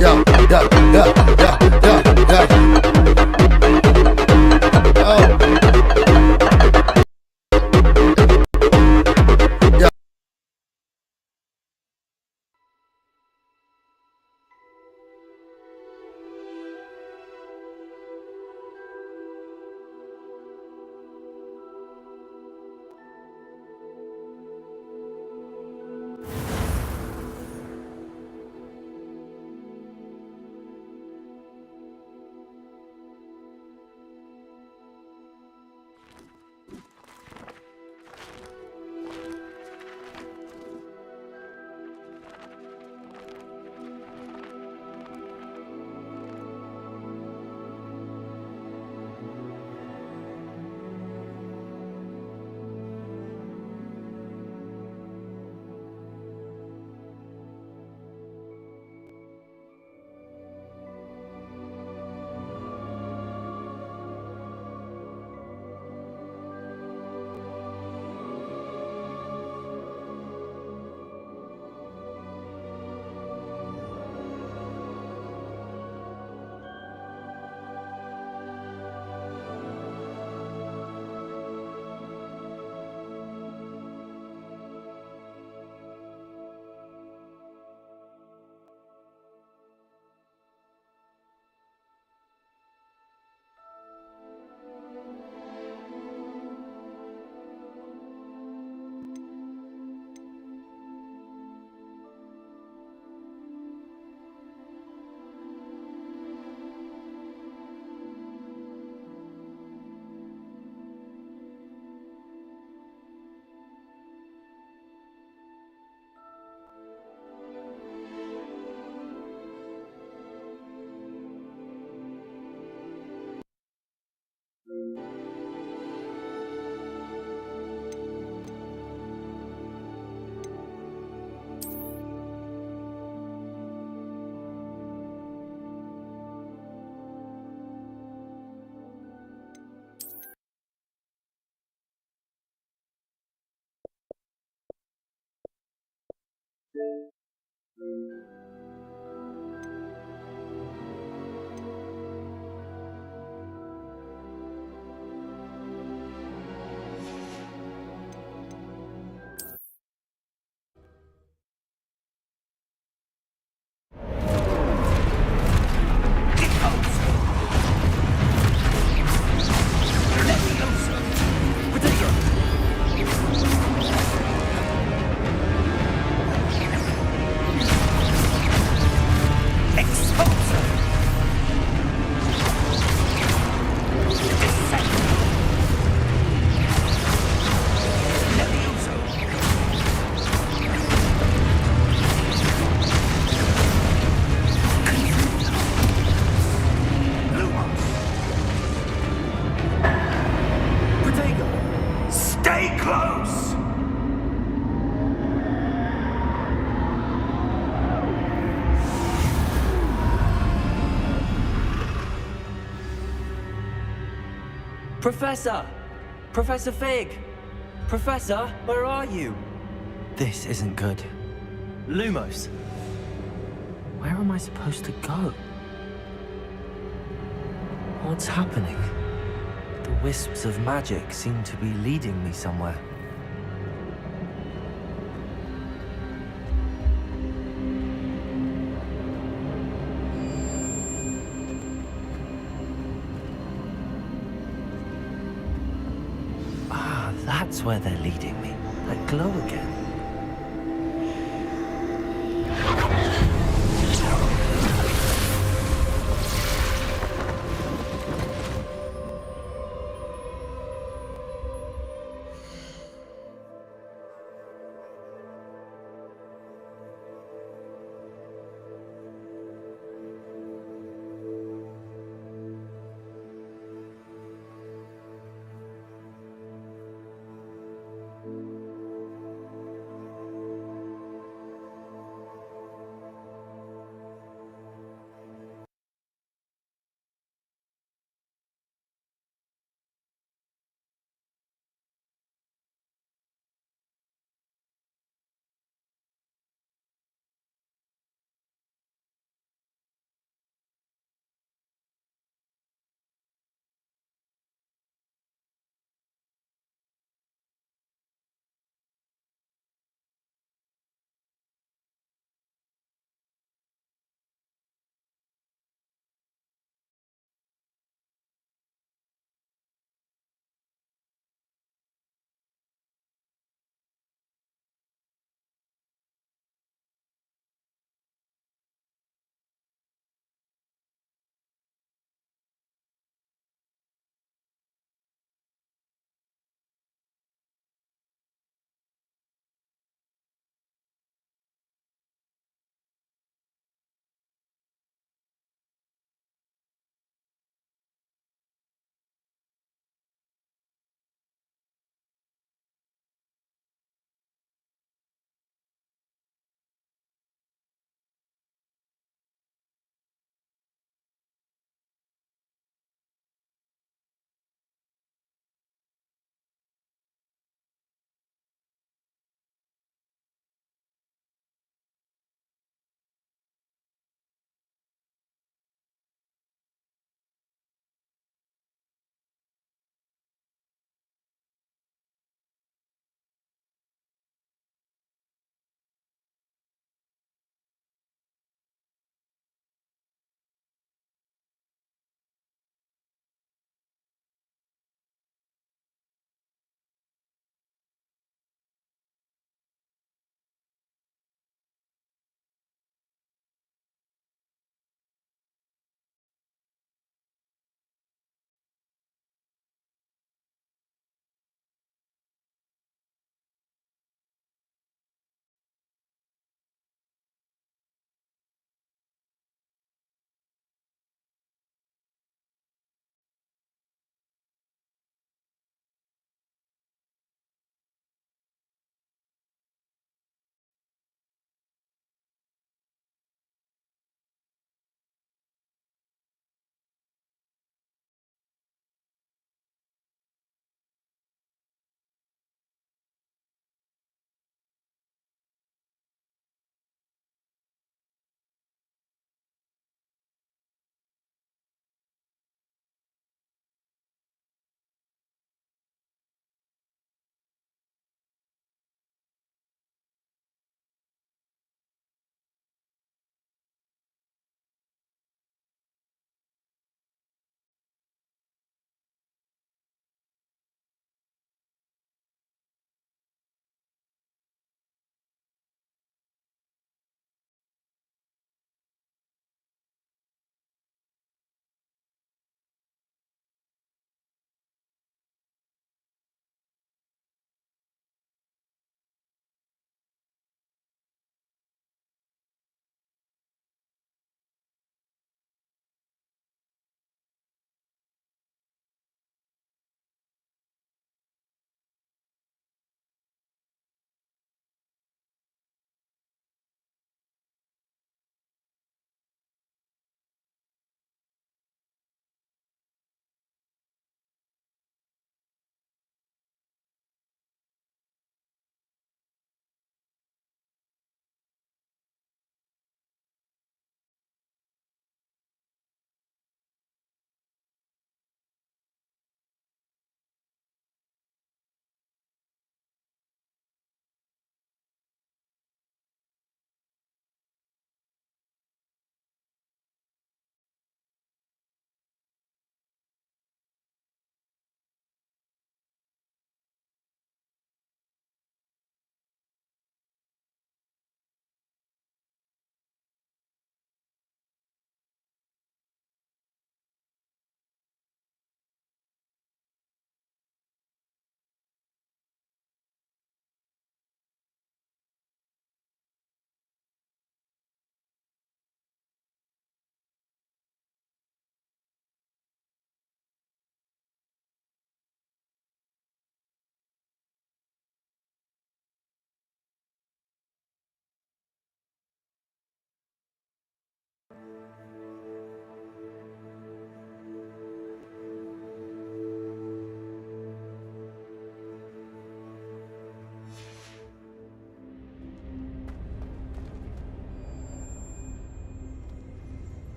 yeah, yeah, yeah, yeah, yeah, yeah. Oh. Professor! Professor Fig! Professor, where are you? This isn't good. Lumos! Where am I supposed to go? What's happening? The wisps of magic seem to be leading me somewhere. That's where they're leading me. That glow again.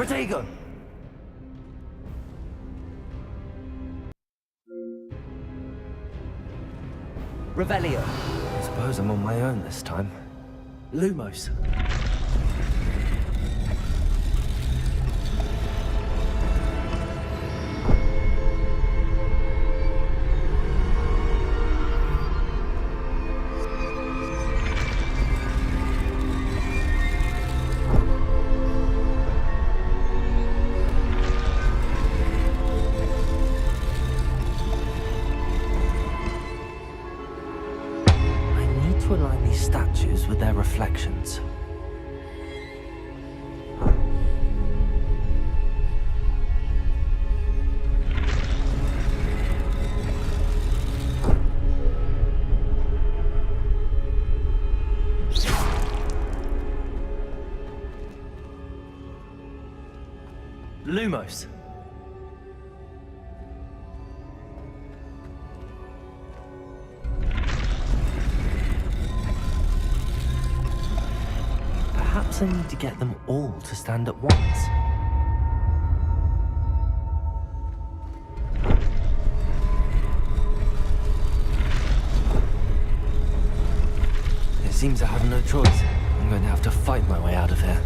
Protego! Revelio. I suppose I'm on my own this time. Lumos. To align these statues with their reflections. Lumos. Perhaps I need to get them all to stand at once. It seems I have no choice. I'm going to have to fight my way out of here.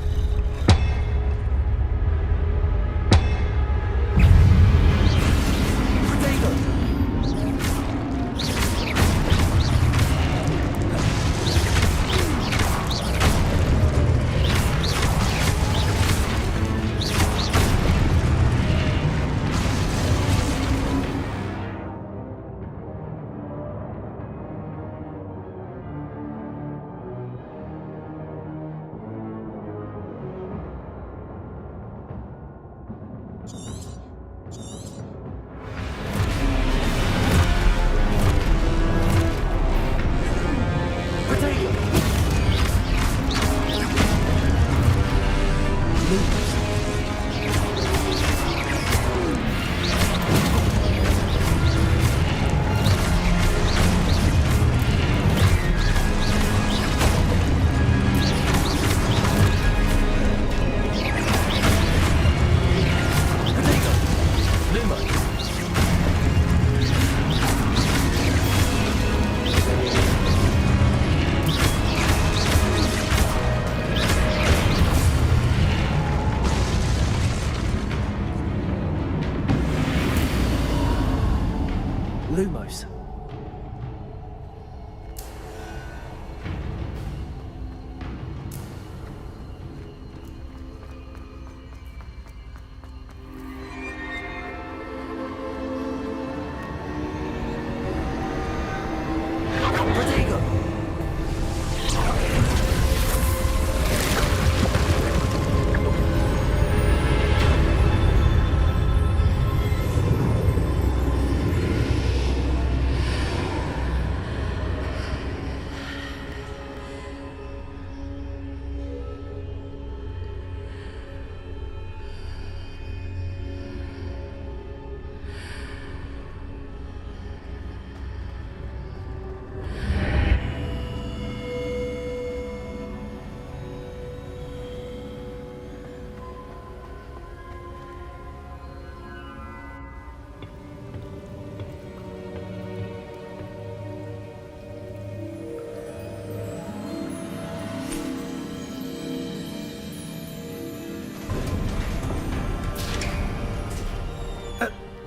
Lumos.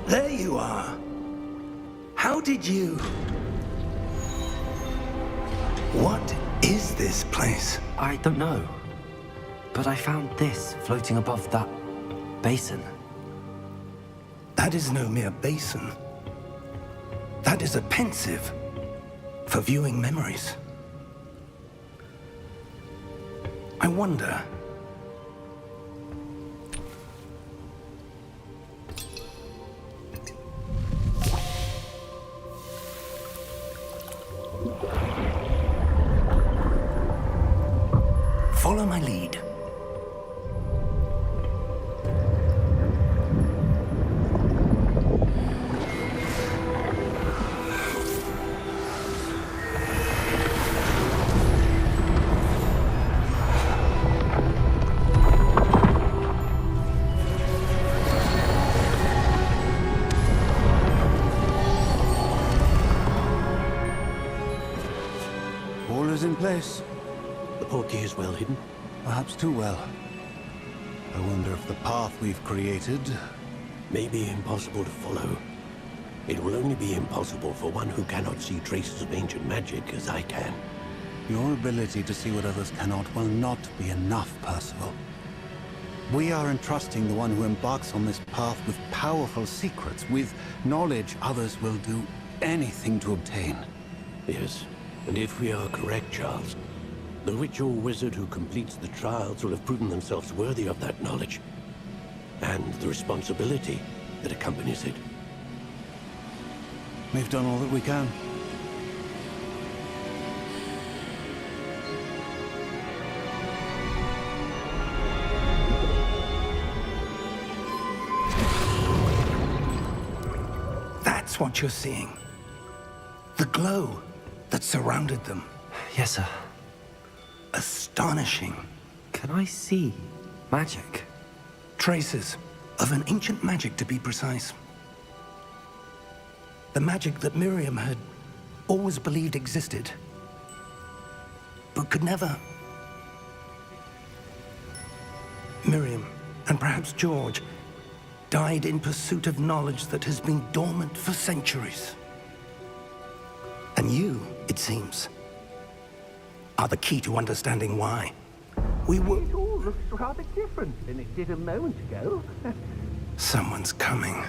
There you are. How did you... What is this place? I don't know. But I found this floating above that basin. That is no mere basin. That is a pensive for viewing memories. I wonder... Follow my lead. place. The portkey is well hidden. Perhaps too well. I wonder if the path we've created... May be impossible to follow. It will only be impossible for one who cannot see traces of ancient magic as I can. Your ability to see what others cannot will not be enough, Percival. We are entrusting the one who embarks on this path with powerful secrets, with knowledge others will do anything to obtain. Yes, and if we are correct, Charles, the witch or wizard who completes the trials will have proven themselves worthy of that knowledge, and the responsibility that accompanies it. We've done all that we can. That's what you're seeing. The glow that surrounded them. Yes, sir. Astonishing. Can I see magic? Traces of an ancient magic, to be precise. The magic that Miriam had always believed existed, but could never. Miriam, and perhaps George, died in pursuit of knowledge that has been dormant for centuries. And you, it seems, are the key to understanding why. We were... It all looks rather different than it did a moment ago. Someone's coming.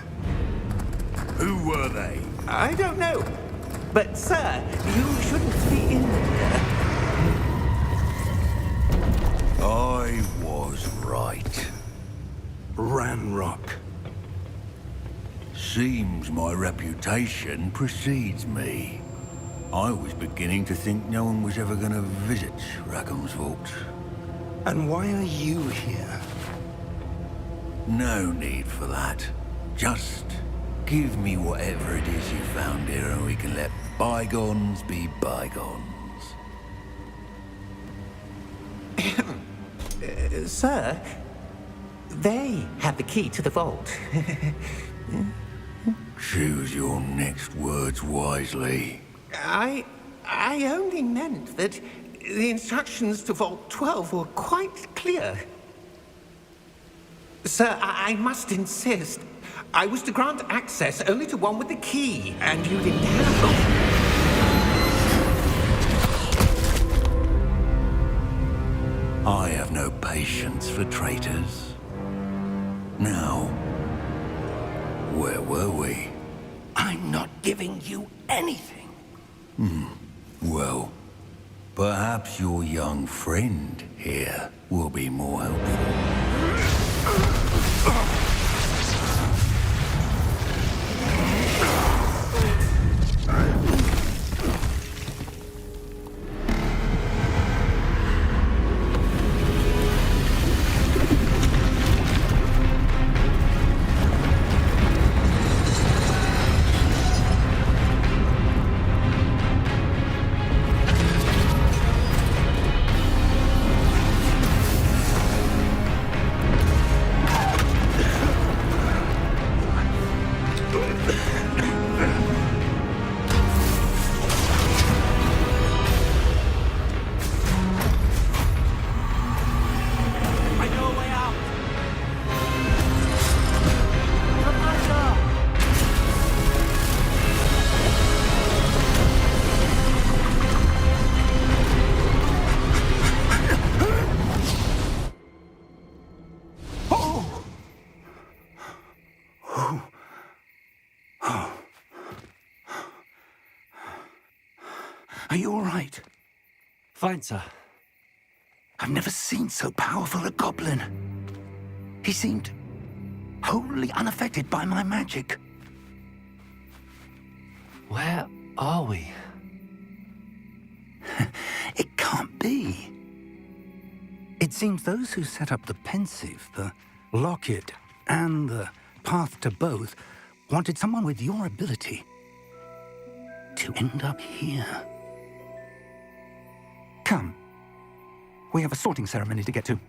Who were they? I don't know. But, sir, you shouldn't be in here. I was right. Ranrock. Seems my reputation precedes me. I was beginning to think no one was ever going to visit Rackham's vault. And why are you here? No need for that. Just give me whatever it is you found here and we can let bygones be bygones. Sir, they have the key to the vault. Choose your next words wisely. I only meant that the instructions to Vault 12 were quite clear. Sir, I must insist. I was to grant access only to one with the key, and you didn't have them. I have no patience for traitors. Now, where were we? I'm not giving you anything. Well, perhaps your young friend here will be more helpful. Are you all right? Fine, sir. I've never seen so powerful a goblin. He seemed wholly unaffected by my magic. Where are we? It can't be. It seems those who set up the pensive, the locket, and the path to both wanted someone with your ability to end up here. Come. We have a sorting ceremony to get to.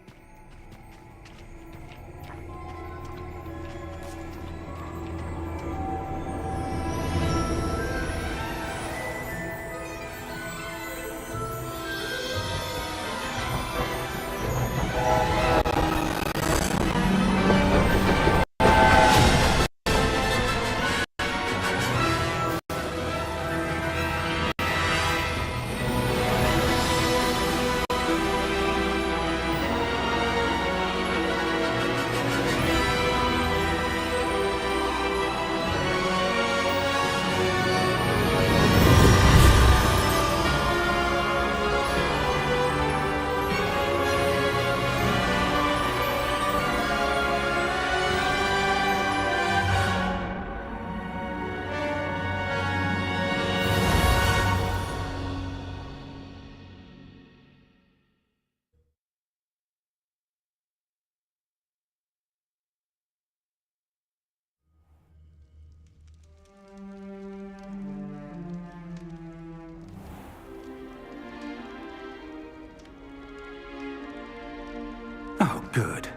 Oh, good.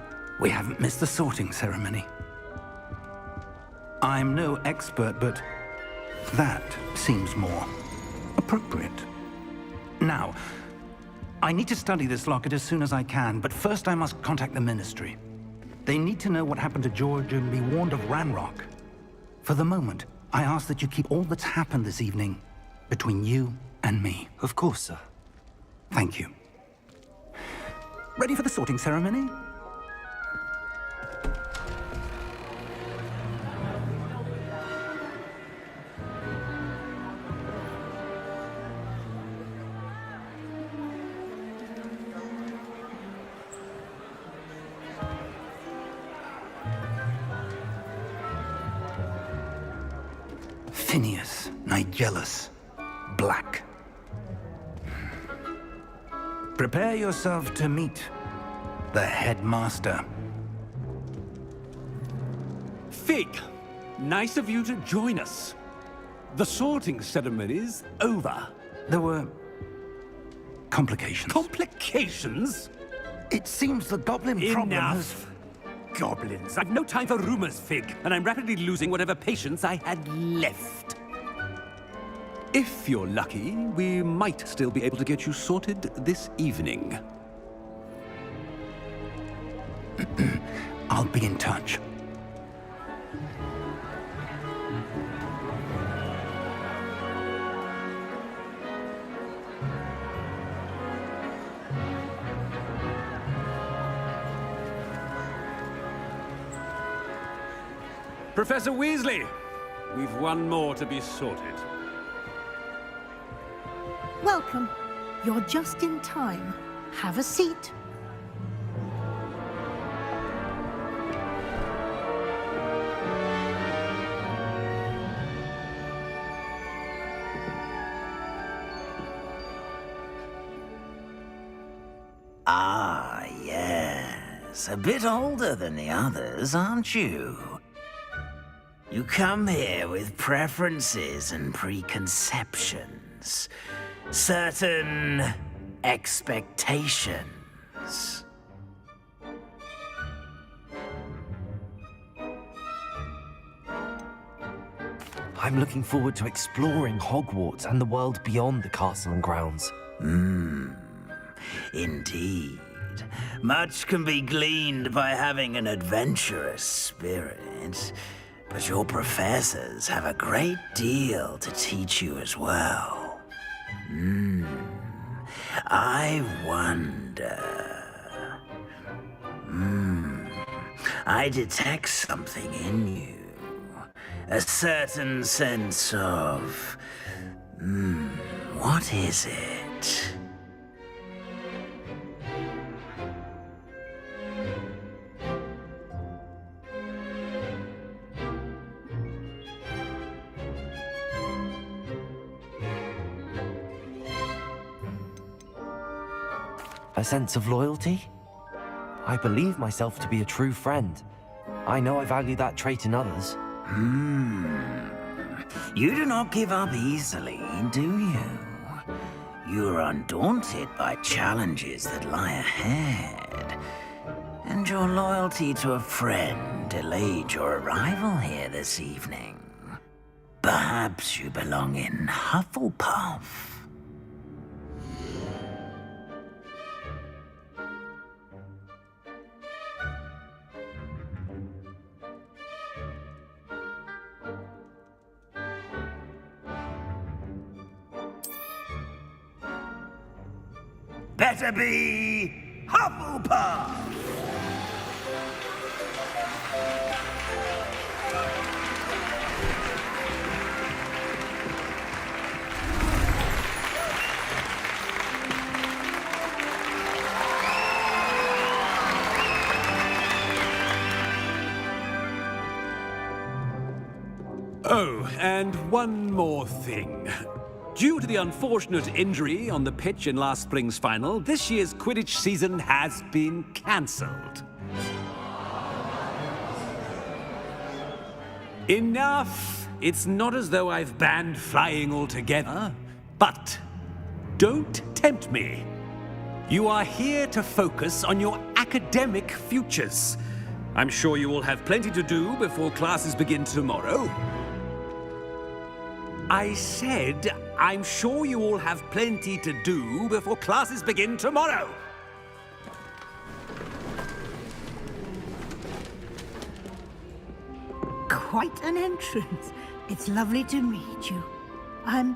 We haven't missed the sorting ceremony. I'm no expert, but that seems more appropriate. Now, I need to study this locket as soon as I can, but first I must contact the Ministry. They need to know what happened to George and be warned of Ranrock. For the moment, I ask that you keep all that's happened this evening between you and me. Of course, sir. Thank you. Ready for the sorting ceremony? Phineas, Nigellus, Black. Prepare yourself to meet the headmaster. Fig, nice of you to join us. The sorting ceremony's over. There were complications. Complications? It seems the goblin problem has... Enough. Goblins. I've no time for rumors, Fig, and I'm rapidly losing whatever patience I had left. If you're lucky, we might still be able to get you sorted this evening. I'll be in touch. Professor Weasley, we've one more to be sorted. Welcome. You're just in time. Have a seat. Ah, yes. A bit older than the others, aren't you? You come here with preferences and preconceptions. Certain expectations. I'm looking forward to exploring Hogwarts and the world beyond the castle and grounds. Indeed. Much can be gleaned by having an adventurous spirit, but your professors have a great deal to teach you as well. I wonder... I detect something in you. A certain sense of... what is it? A sense of loyalty? I believe myself to be a true friend. I know I value that trait in others. You do not give up easily, do you? You are undaunted by challenges that lie ahead. And your loyalty to a friend delayed your arrival here this evening. Perhaps you belong in Hufflepuff. Better be Hufflepuff! Oh, and one more thing. Due to the unfortunate injury on the pitch in last spring's final, this year's Quidditch season has been cancelled. Enough! It's not as though I've banned flying altogether, but don't tempt me. You are here to focus on your academic futures. I'm sure you all have plenty to do before classes begin tomorrow. I said, I'm sure you all have plenty to do before classes begin tomorrow. Quite an entrance. It's lovely to meet you.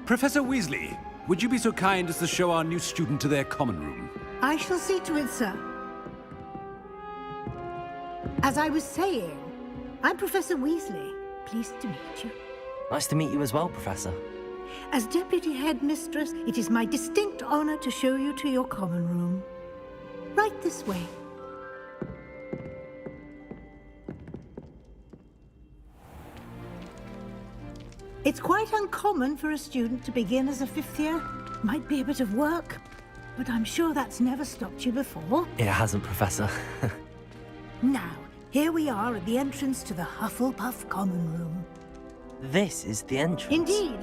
Professor Weasley, would you be so kind as to show our new student to their common room? I shall see to it, sir. As I was saying, I'm Professor Weasley. Pleased to meet you. Nice to meet you as well, Professor. As Deputy Headmistress, it is my distinct honor to show you to your common room. Right this way. It's quite uncommon for a student to begin as a fifth year. Might be a bit of work, but I'm sure that's never stopped you before. It hasn't, Professor. Now, here we are at the entrance to the Hufflepuff common room. This is the entrance. Indeed.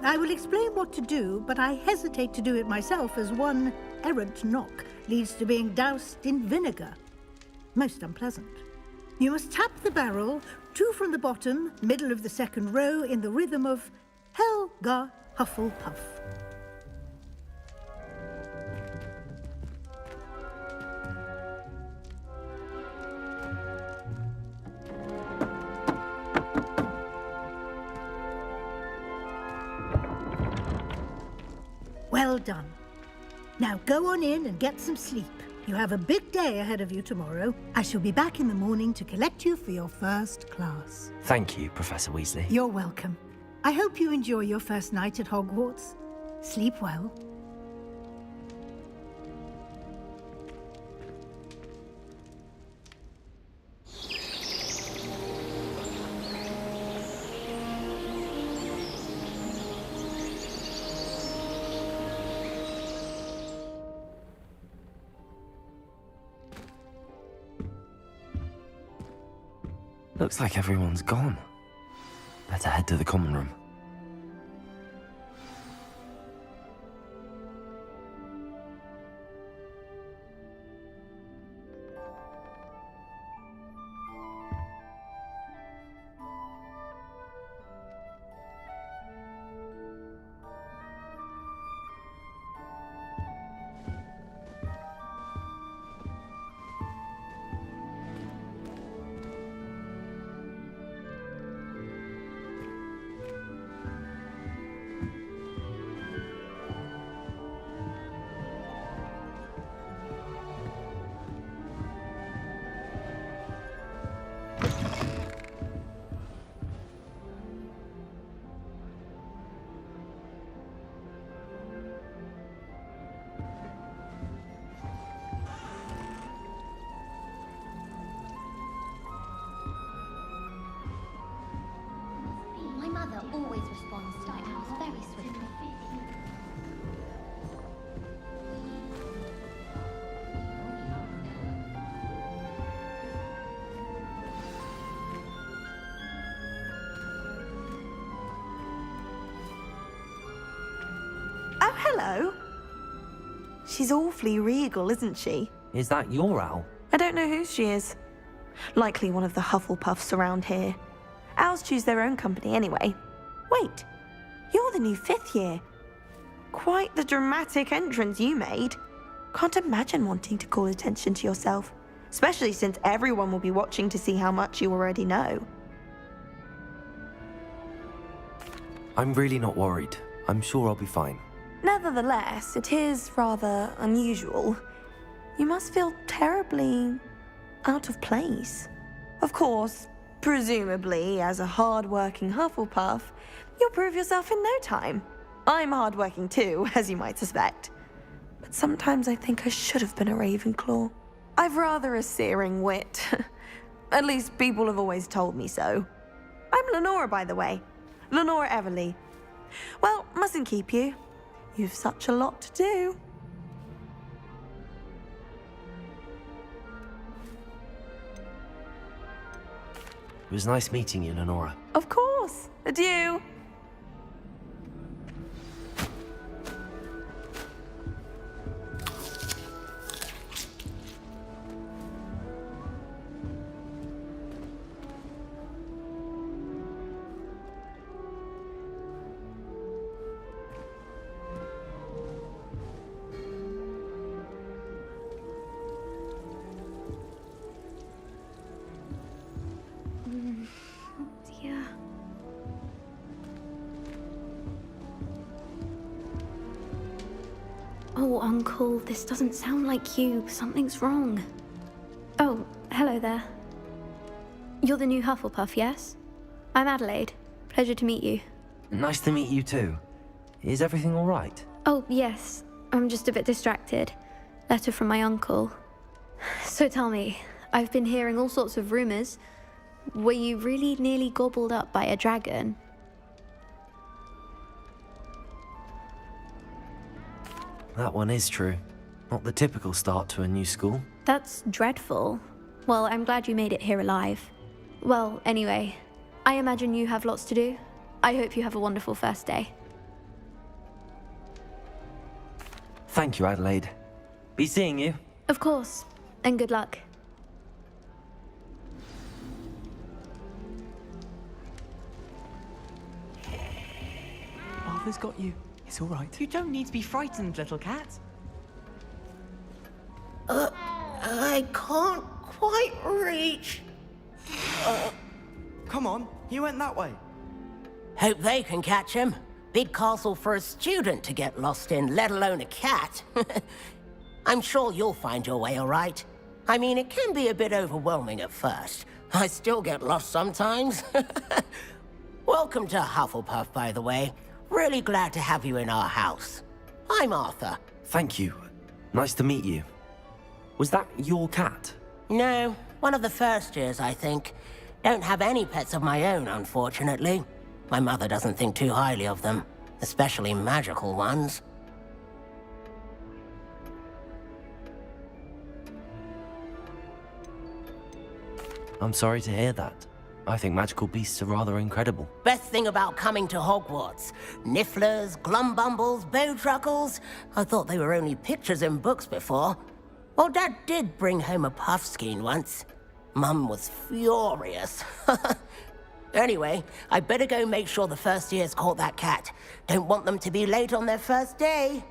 I will explain what to do, but I hesitate to do it myself as one errant knock leads to being doused in vinegar. Most unpleasant. You must tap the barrel, 2 from the bottom, middle of the second row, in the rhythm of Helga Hufflepuff. Well done. Now go on in and get some sleep. You have a big day ahead of you tomorrow. I shall be back in the morning to collect you for your first class. Thank you, Professor Weasley. You're welcome. I hope you enjoy your first night at Hogwarts. Sleep well. Looks like everyone's gone. Better head to the common room. My mother always responds to my house very swiftly. Oh, hello. She's awfully regal, isn't she? Is that your owl? I don't know who she is. Likely one of the Hufflepuffs around here. Owls choose their own company anyway. Wait, you're the new fifth year. Quite the dramatic entrance you made. Can't imagine wanting to call attention to yourself, especially since everyone will be watching to see how much you already know. I'm really not worried. I'm sure I'll be fine. Nevertheless, it is rather unusual. You must feel terribly out of place. Of course, presumably, as a hard-working Hufflepuff, you'll prove yourself in no time. I'm hard-working too, as you might suspect. But sometimes I think I should have been a Ravenclaw. I've rather a searing wit. At least people have always told me so. I'm Lenora, by the way. Lenora Everly. Well, mustn't keep you. You've such a lot to do. It was nice meeting you, Lenora. Of course. Adieu. sure, Uncle. This doesn't sound like you. Something's wrong. Oh, hello there. You're the new Hufflepuff, yes? I'm Adelaide. Pleasure to meet you. Nice to meet you too. Is everything all right? Oh, yes. I'm just a bit distracted. Letter from my uncle. So tell me, I've been hearing all sorts of rumors. Were you really nearly gobbled up by a dragon? That one is true. Not the typical start to a new school. That's dreadful. Well, I'm glad you made it here alive. Well, anyway, I imagine you have lots to do. I hope you have a wonderful first day. Thank you, Adelaide. Be seeing you. Of course, and good luck. Arthur's got you. It's all right. You don't need to be frightened, little cat. I can't quite reach. Come on, you went that way. Hope they can catch him. Big castle for a student to get lost in, let alone a cat. I'm sure you'll find your way all right. I mean, it can be a bit overwhelming at first. I still get lost sometimes. Welcome to Hufflepuff, by the way. Really glad to have you in our house. I'm Arthur. Thank you. Nice to meet you. Was that your cat? No, one of the first years, I think. Don't have any pets of my own, unfortunately. My mother doesn't think too highly of them, especially magical ones. I'm sorry to hear that. I think magical beasts are rather incredible. Best thing about coming to Hogwarts. Nifflers, glumbumbles, bowtruckles. I thought they were only pictures in books before. Well, Dad did bring home a puffskein once. Mum was furious. Anyway, I better go make sure the first years caught that cat. Don't want them to be late on their first day.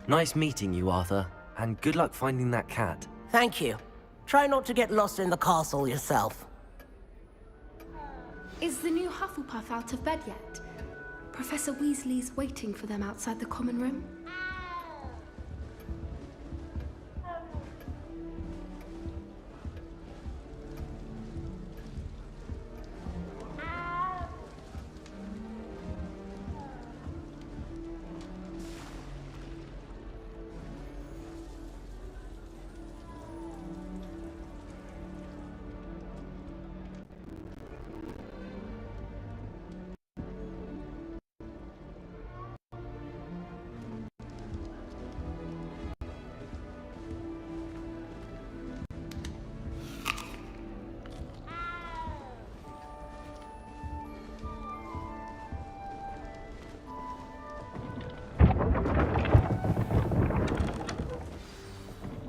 Nice meeting you, Arthur. And good luck finding that cat. Thank you. Try not to get lost in the castle yourself. Is the new Hufflepuff out of bed yet? Professor Weasley's waiting for them outside the common room.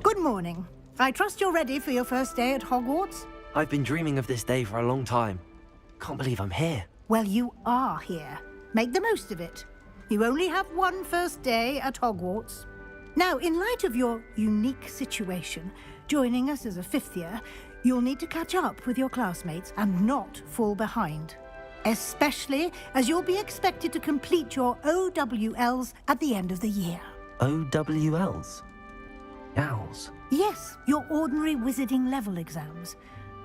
Good morning. I trust you're ready for your first day at Hogwarts? I've been dreaming of this day for a long time. Can't believe I'm here. Well, you are here. Make the most of it. You only have one first day at Hogwarts. Now, in light of your unique situation, joining us as a fifth year, you'll need to catch up with your classmates and not fall behind. Especially as you'll be expected to complete your OWLs at the end of the year. OWLs? Owls? Yes, your ordinary wizarding level exams.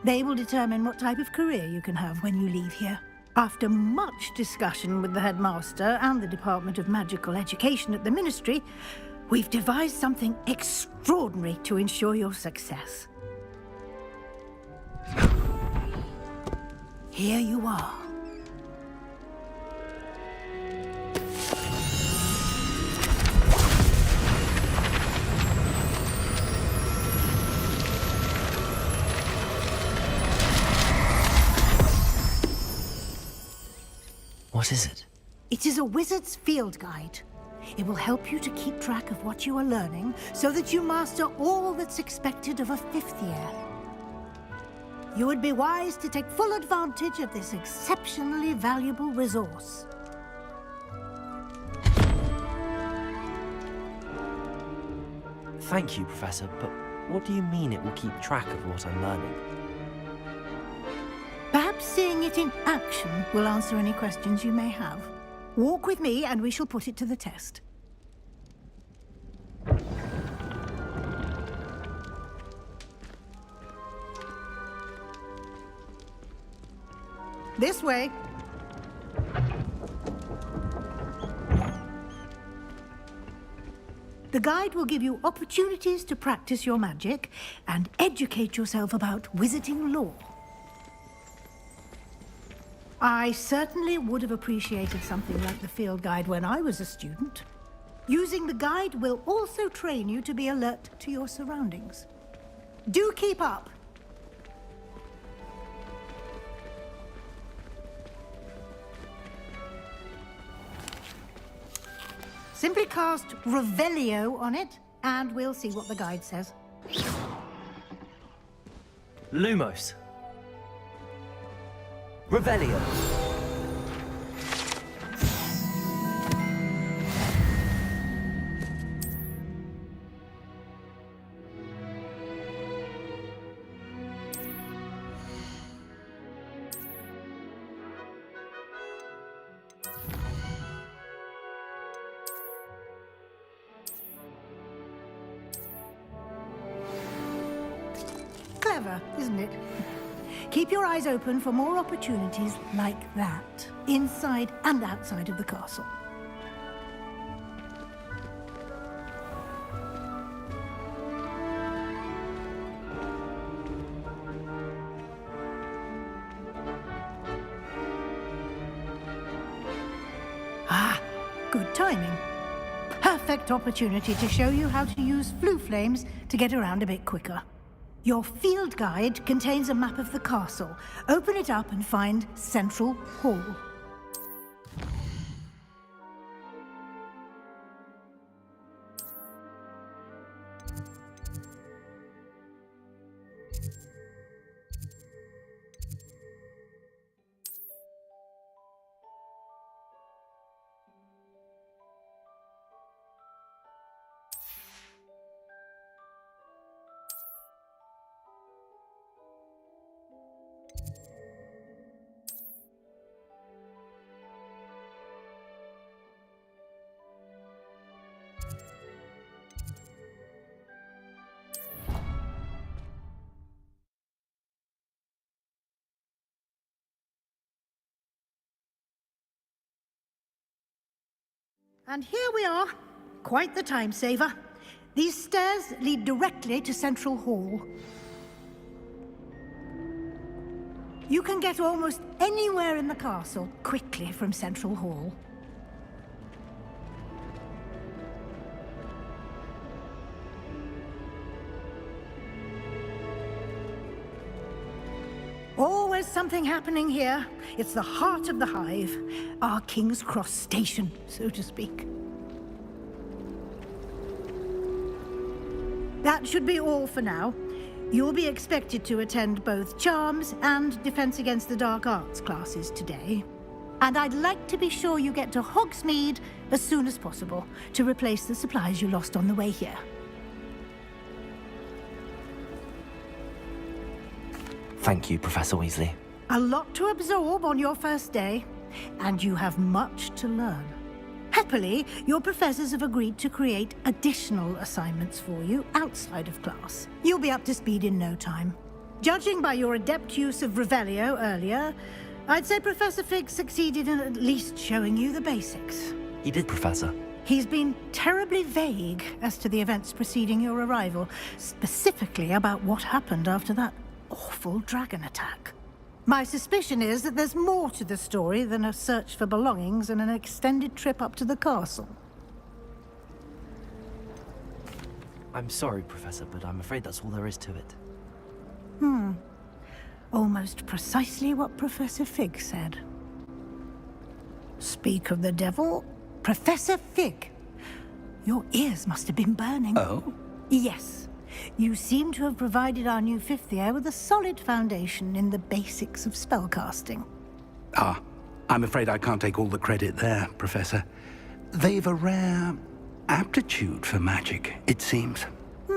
They will determine what type of career you can have when you leave here. After much discussion with the headmaster and the Department of Magical Education at the Ministry, we've devised something extraordinary to ensure your success. Here you are. What is it? It is a wizard's field guide. It will help you to keep track of what you are learning so that you master all that's expected of a fifth year. You would be wise to take full advantage of this exceptionally valuable resource. Thank you, Professor, but what do you mean it will keep track of what I'm learning? Perhaps seeing it in action will answer any questions you may have. Walk with me and we shall put it to the test. This way. The guide will give you opportunities to practice your magic and educate yourself about wizarding lore. I certainly would have appreciated something like the field guide when I was a student. Using the guide will also train you to be alert to your surroundings. Do keep up! Simply cast Revelio on it, and we'll see what the guide says. Lumos. Revelio. Clever, isn't it? Keep your eyes open for more opportunities like that, inside and outside of the castle. Ah, good timing. Perfect opportunity to show you how to use flue flames to get around a bit quicker. Your field guide contains a map of the castle. Open it up and find Central Hall. And here we are. Quite the time saver. These stairs lead directly to Central Hall. You can get almost anywhere in the castle quickly from Central Hall. Always something happening here. It's the heart of the hive. Our King's Cross station, so to speak. That should be all for now. You'll be expected to attend both Charms and Defense Against the Dark Arts classes today. And I'd like to be sure you get to Hogsmeade as soon as possible to replace the supplies you lost on the way here. Thank you, Professor Weasley. A lot to absorb on your first day, and you have much to learn. Happily, your professors have agreed to create additional assignments for you outside of class. You'll be up to speed in no time. Judging by your adept use of Revelio earlier, I'd say Professor Fig succeeded in at least showing you the basics. He did, Professor. He's been terribly vague as to the events preceding your arrival, specifically about what happened after that awful dragon attack. My suspicion is that there's more to the story than a search for belongings and an extended trip up to the castle. I'm sorry, Professor, but I'm afraid that's all there is to it. Almost precisely what Professor Fig said. Speak of the devil, Professor Fig. Your ears must have been burning. Oh? Yes. You seem to have provided our new fifth year with a solid foundation in the basics of spellcasting. Ah, I'm afraid I can't take all the credit there, Professor. They've a rare aptitude for magic, it seems.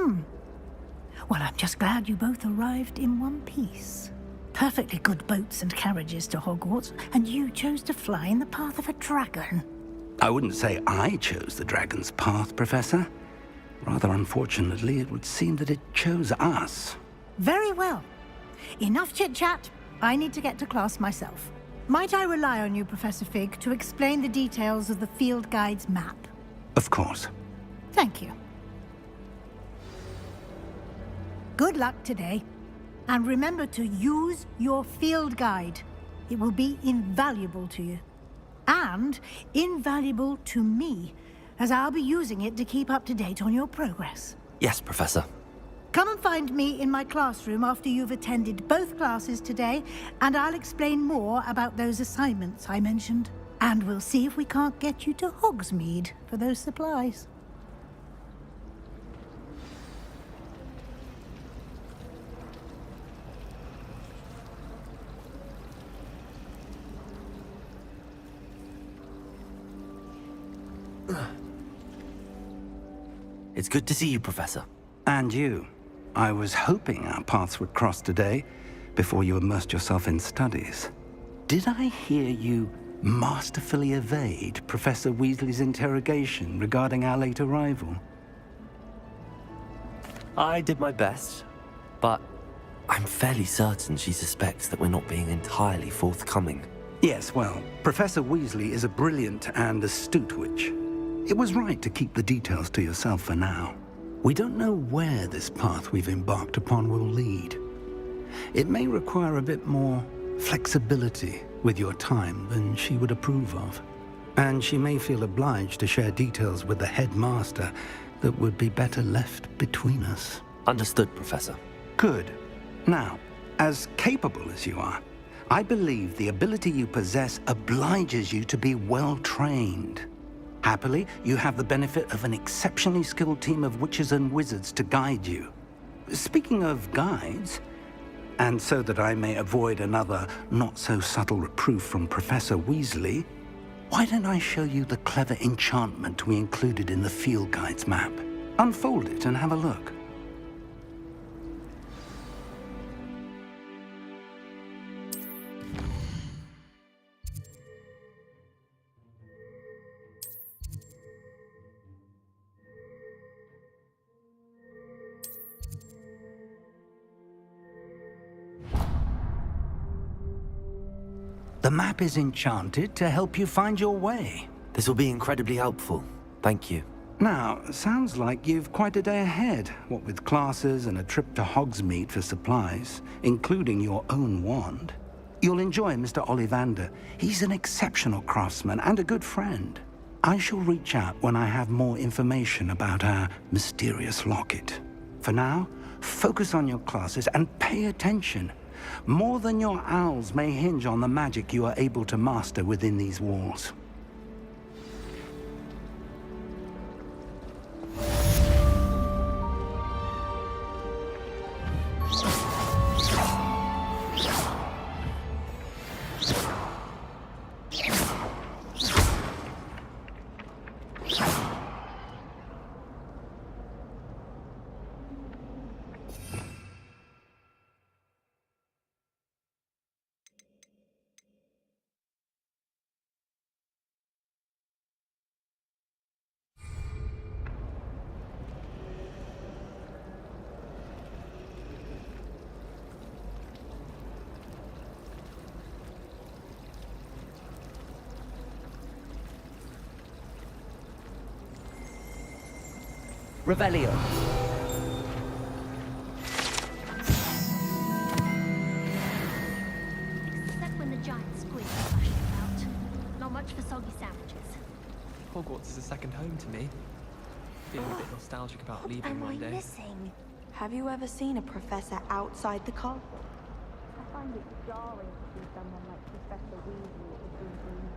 Well, I'm just glad you both arrived in one piece. Perfectly good boats and carriages to Hogwarts, and you chose to fly in the path of a dragon. I wouldn't say I chose the dragon's path, Professor. Rather unfortunately, it would seem that it chose us. Very well. Enough chit-chat. I need to get to class myself. Might I rely on you, Professor Fig, to explain the details of the field guide's map? Of course. Thank you. Good luck today. And remember to use your field guide. It will be invaluable to you. And invaluable to me, as I'll be using it to keep up to date on your progress. Yes, Professor. Come and find me in my classroom after you've attended both classes today, and I'll explain more about those assignments I mentioned. And we'll see if we can't get you to Hogsmeade for those supplies. It's good to see you, Professor. And you. I was hoping our paths would cross today, before you immersed yourself in studies. Did I hear you masterfully evade Professor Weasley's interrogation regarding our late arrival? I did my best, but I'm fairly certain she suspects that we're not being entirely forthcoming. Yes, well, Professor Weasley is a brilliant and astute witch. It was right to keep the details to yourself for now. We don't know where this path we've embarked upon will lead. It may require a bit more flexibility with your time than she would approve of. And she may feel obliged to share details with the headmaster that would be better left between us. Understood, Professor. Good. Now, as capable as you are, I believe the ability you possess obliges you to be well trained. Happily, you have the benefit of an exceptionally skilled team of witches and wizards to guide you. Speaking of guides, and so that I may avoid another not-so-subtle reproof from Professor Weasley, why don't I show you the clever enchantment we included in the field guide's map? Unfold it and have a look. The map is enchanted to help you find your way. This will be incredibly helpful. Thank you. Now, sounds like you've quite a day ahead, what with classes and a trip to Hogsmeade for supplies, including your own wand. You'll enjoy Mr. Ollivander. He's an exceptional craftsman and a good friend. I shall reach out when I have more information about our mysterious locket. For now, focus on your classes and pay attention. More than your owls may hinge on the magic you are able to master within these walls. Revelio. Except when the giant squid is flashing about. Not much for soggy sandwiches. Hogwarts is a second home to me. Feeling a bit nostalgic about leaving one day. Missing? Have you ever seen a professor outside the college? I find it jarring to see someone like Professor Weasley at the Green.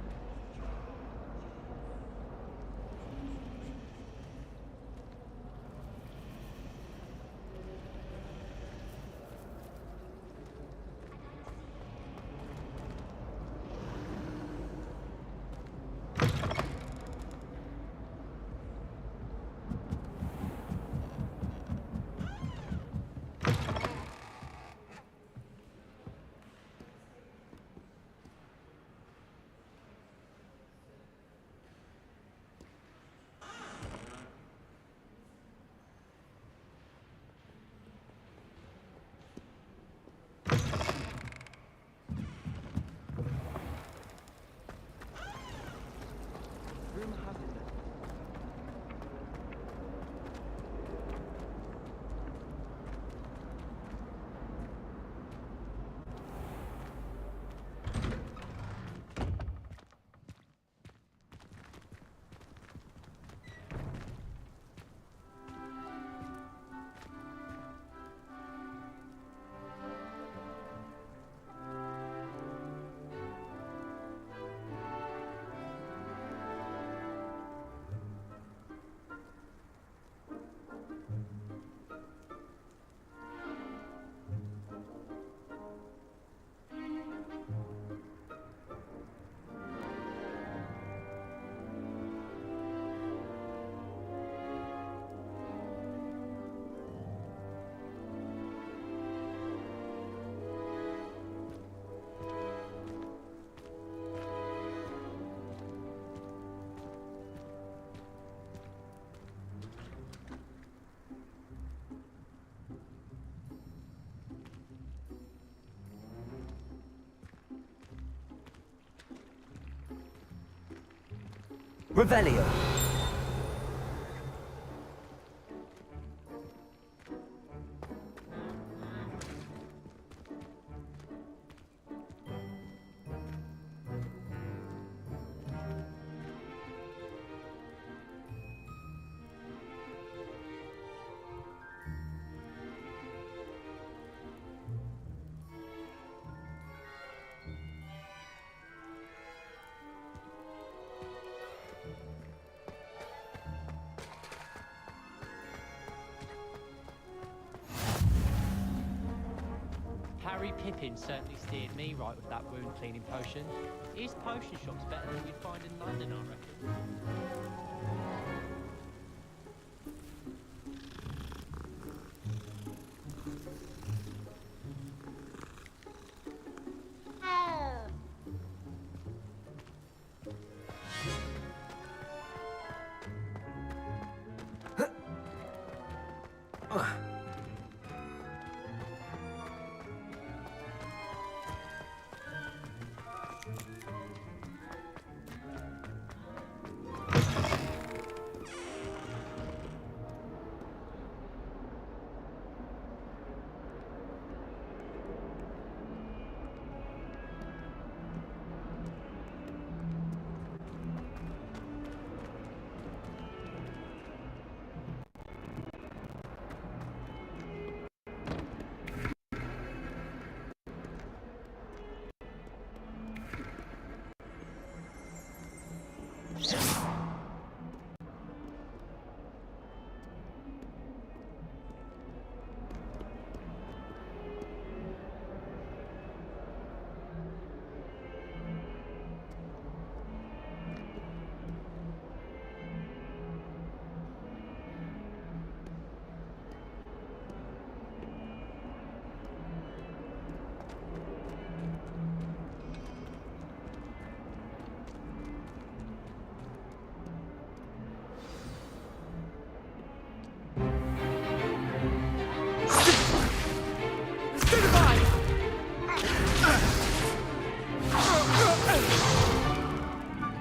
Revelio. Harry Pippin certainly steered me right with that wound cleaning potion. His potion shop's better than you'd find in London, I reckon.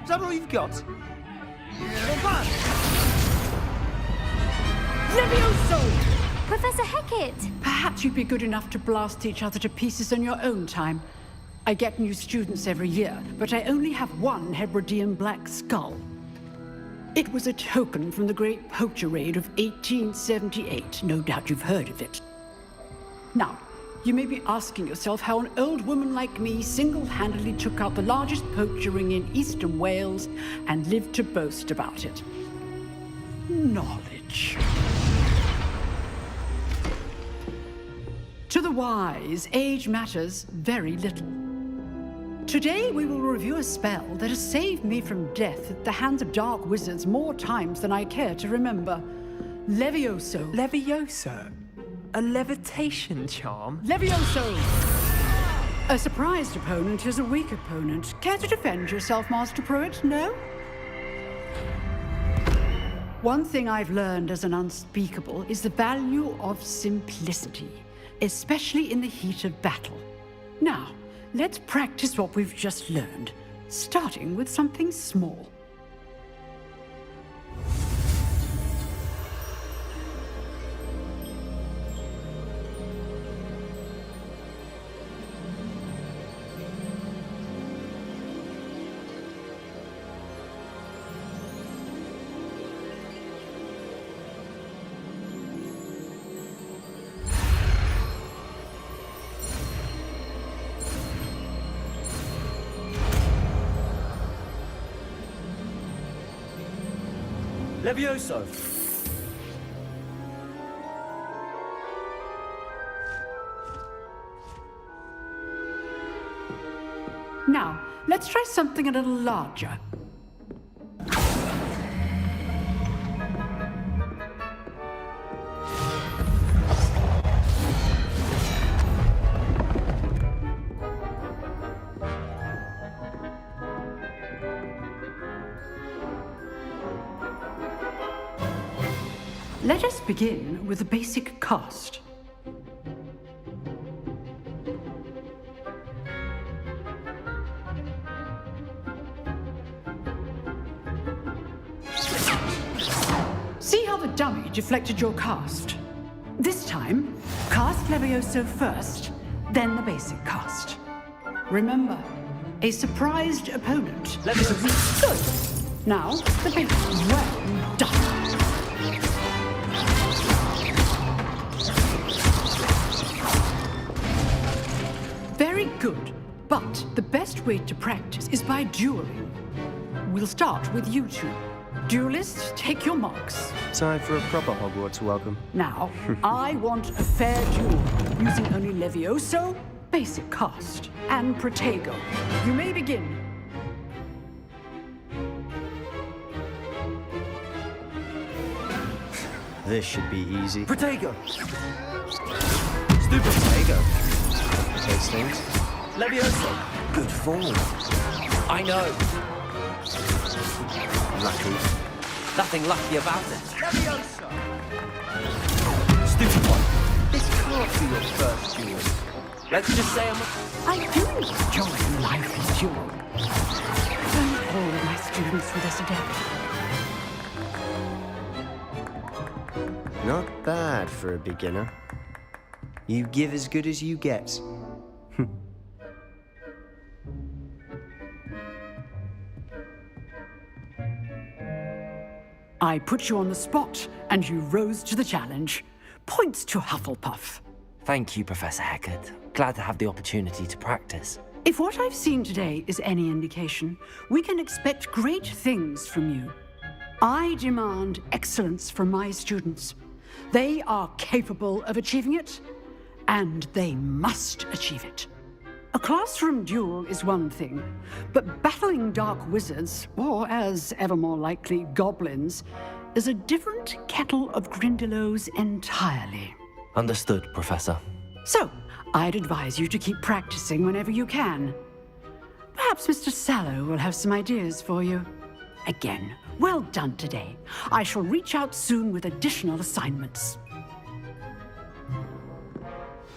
Is that all you've got? Levioso! Professor Hecat! Perhaps you'd be good enough to blast each other to pieces on your own time. I get new students every year, but I only have one Hebridean black skull. It was a token from the Great Poacher Raid of 1878. No doubt you've heard of it. Now, you may be asking yourself how an old woman like me single-handedly took out the largest poacher ring in eastern Wales and lived to boast about it. Knowledge. To the wise, age matters very little. Today we will review a spell that has saved me from death at the hands of dark wizards more times than I care to remember. Levioso. Levioso? A levitation charm? Levioso! A surprised opponent is a weak opponent. Care to defend yourself, Master Pruitt? No? One thing I've learned as an unspeakable is the value of simplicity, especially in the heat of battle. Now, let's practice what we've just learned, starting with something small. Levioso! Now, let's try something a little larger. Let us begin with the basic cast. See how the dummy deflected your cast? This time, cast Levioso first, then the basic cast. Remember, a surprised opponent. Levioso. Good. Now, the basic. Well done. Very good. But the best way to practice is by dueling. We'll start with you two. Duelists, take your marks. Time for a proper Hogwarts welcome. Now, I want a fair duel, using only Levioso, basic cast, and Protego. You may begin. This should be easy. Protego! Stupid Protego. Takes things. Levioso! Good form. I know. Lucky. Nothing lucky about it. Leviosa! Stupid one. This can't be your first duel. Let's just say I do enjoy life in duel. Don't all my students with us again. Not bad for a beginner. You give as good as you get. I put you on the spot, and you rose to the challenge. Points to Hufflepuff. Thank you, Professor Hecat. Glad to have the opportunity to practice. If what I've seen today is any indication, we can expect great things from you. I demand excellence from my students. They are capable of achieving it, and they must achieve it. A classroom duel is one thing, but battling dark wizards, or as ever more likely, goblins, is a different kettle of Grindylows entirely. Understood, Professor. So, I'd advise you to keep practicing whenever you can. Perhaps Mr. Sallow will have some ideas for you. Again, well done today. I shall reach out soon with additional assignments.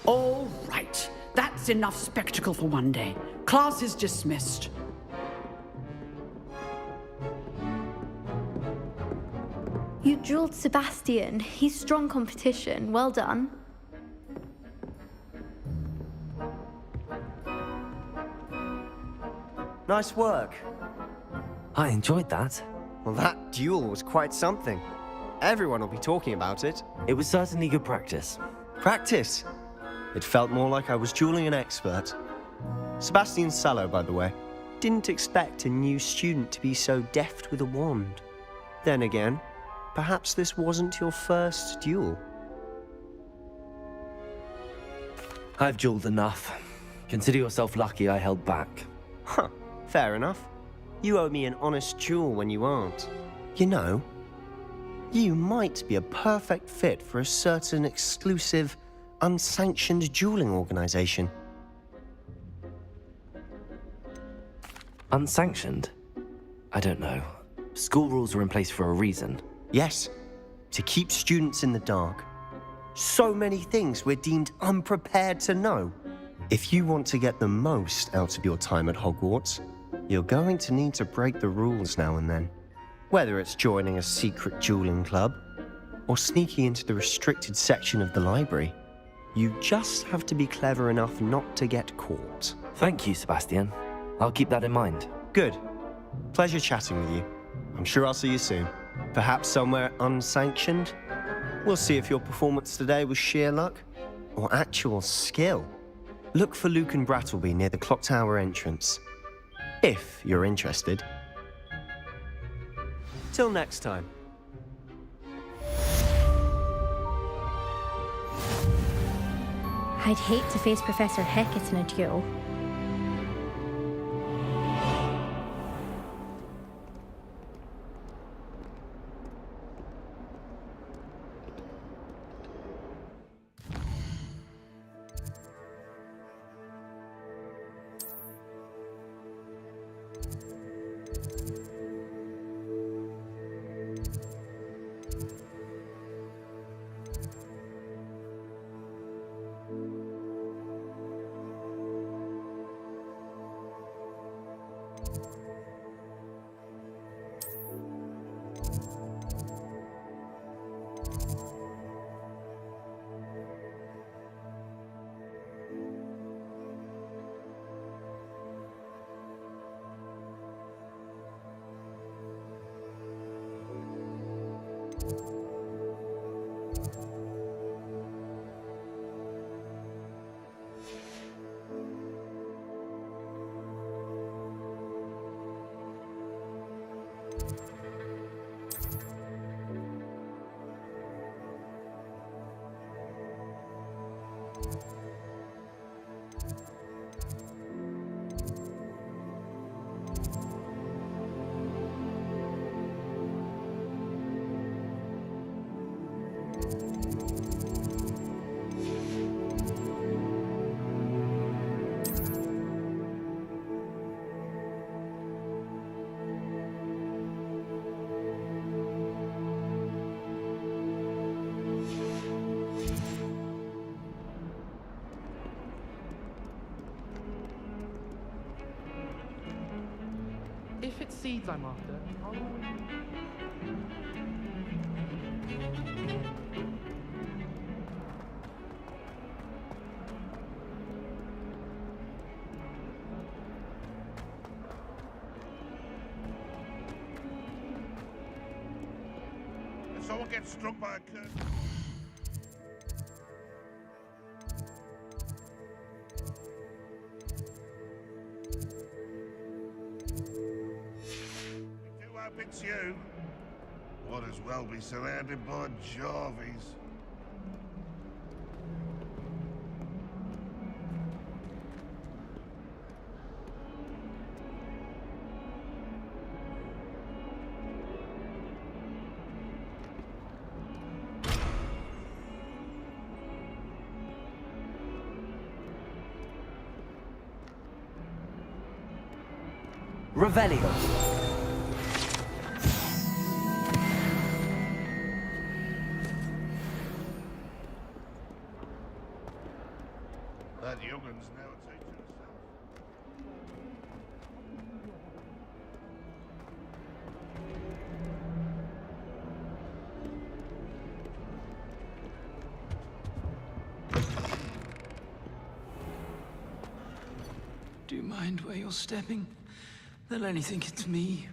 All right. That's enough spectacle for one day. Class is dismissed. You dueled Sebastian. He's strong competition. Well done. Nice work. I enjoyed that. Well, that duel was quite something. Everyone will be talking about it. It was certainly good practice. Practice? It felt more like I was dueling an expert. Sebastian Sallow, by the way. Didn't expect a new student to be so deft with a wand. Then again, perhaps this wasn't your first duel. I've dueled enough. Consider yourself lucky I held back. Huh, fair enough. You owe me an honest duel when you aren't. You know, you might be a perfect fit for a certain exclusive, unsanctioned dueling organization. Unsanctioned? I don't know. School rules are in place for a reason. Yes, to keep students in the dark. So many things we're deemed unprepared to know. If you want to get the most out of your time at Hogwarts, you're going to need to break the rules now and then. Whether it's joining a secret dueling club, or sneaking into the restricted section of the library, you just have to be clever enough not to get caught. Thank you, Sebastian. I'll keep that in mind. Good. Pleasure chatting with you. I'm sure I'll see you soon. Perhaps somewhere unsanctioned? We'll see if your performance today was sheer luck or actual skill. Look for Luke and Brattleby near the clock tower entrance. If you're interested. Till next time. I'd hate to face Professor Hecat in a duel. If it's seeds I'm after, I'll always... If someone gets struck by a curse... We do hope it's you. Would as well be surrounded by Jarvies. Revelio. That youngun's now a teacher herself. Do you mind where you're stepping? They'll only think it's me.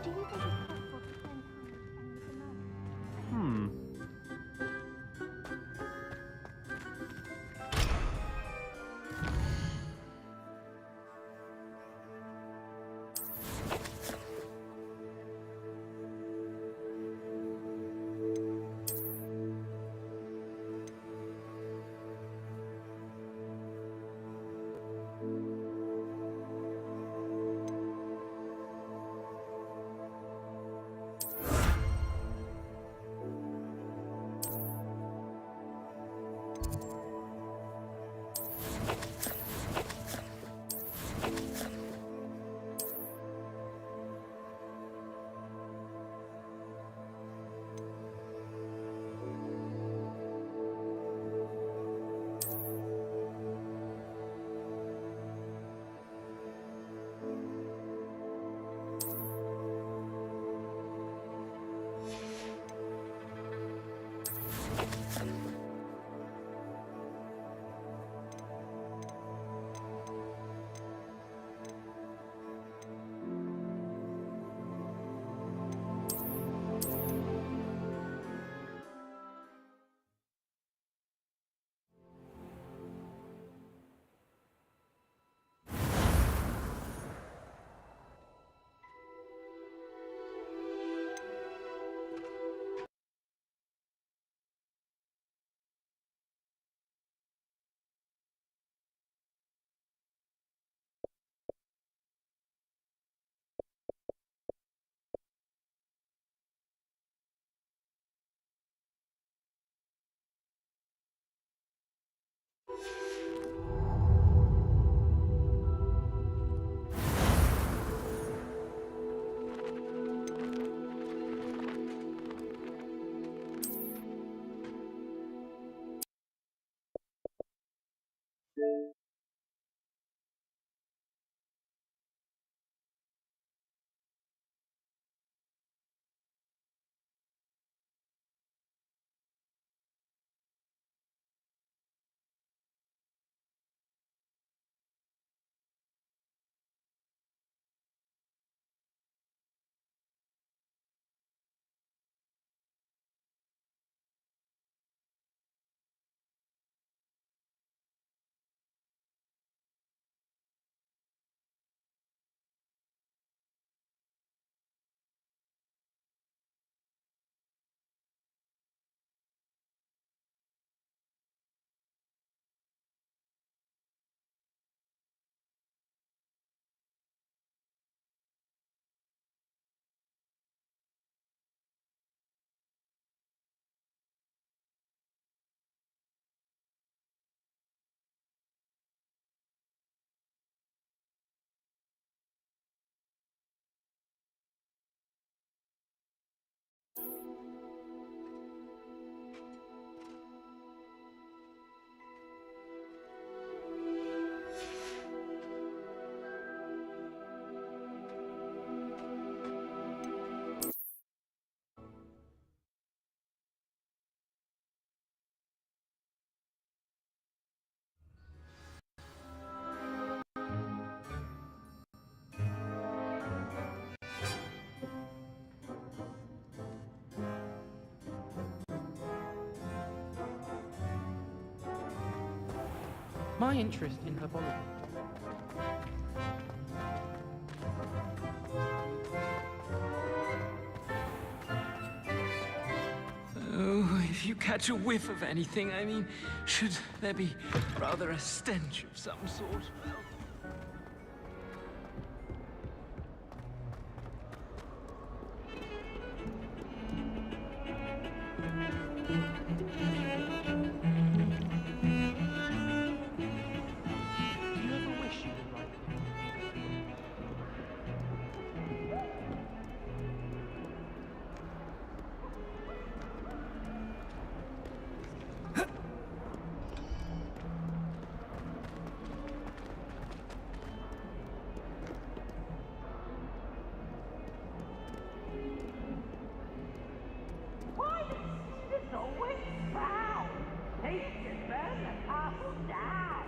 Do you think it's possible to spend time with any of the men? Hmm. My interest in herbology. Oh, if you catch a whiff of anything, I mean, should there be rather a stench of some sort? Do you ever wish you were like him? Why does students always frown? They should burn the castle down.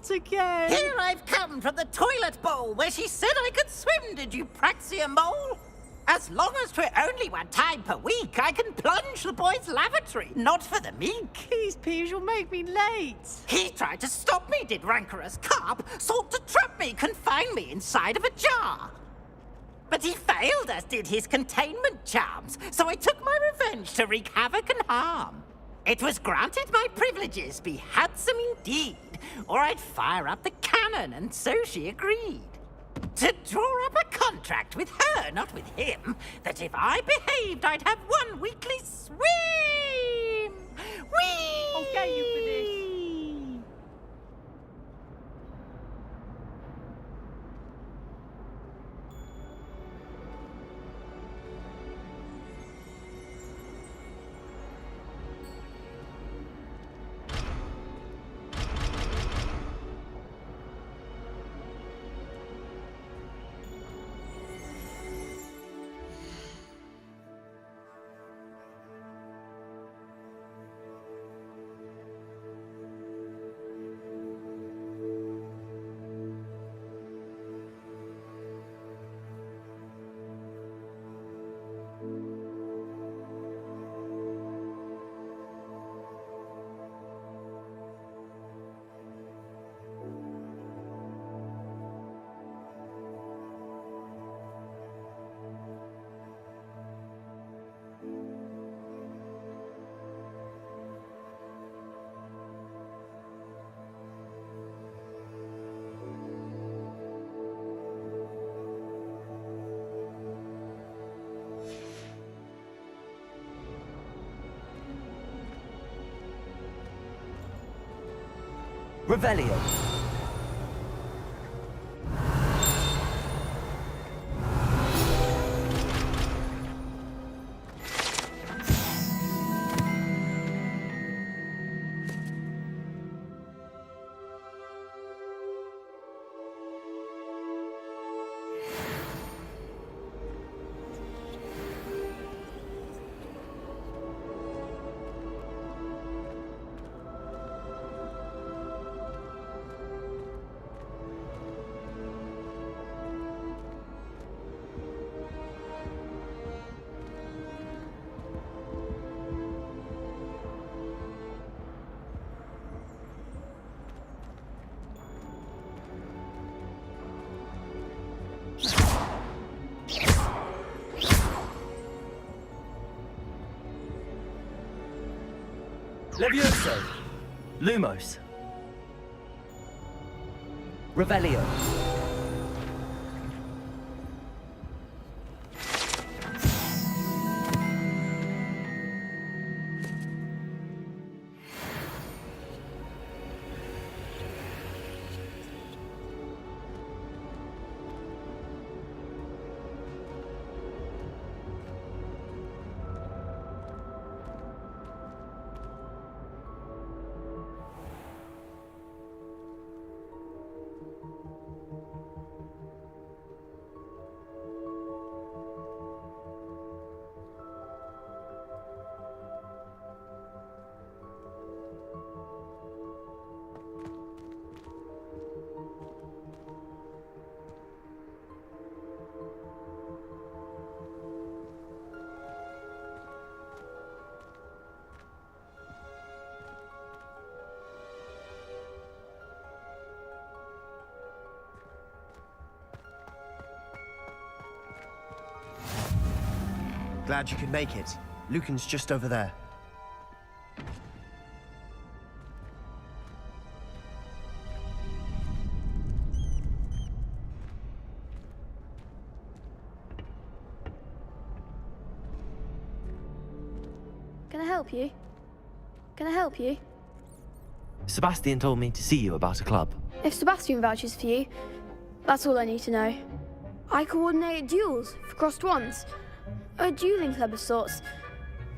Not again! Here I've come from the toilet bowl where she said I could swim, did you praxia mole? As long as 'twere only one time per week, I can plunge the boy's lavatory, not for the meek. These peas will make me late. He tried to stop me, did rancorous carp, sought to trap me, confine me inside of a jar. But he failed, as did his containment charms, so I took my revenge to wreak havoc and harm. It was granted my privileges be handsome indeed, or I'd fire up the cannon, and so she agreed. To draw up a contract with her, not with him, that if I behaved, I'd have one weekly swim! Whee! I'll get you for this. Revelio. Levioso. Lumos. Revelio. Glad you could make it. Lucan's just over there. Can I help you? Can I help you? Sebastian told me to see you about a club. If Sebastian vouches for you, that's all I need to know. I coordinate duels for crossed ones. A dueling club of sorts.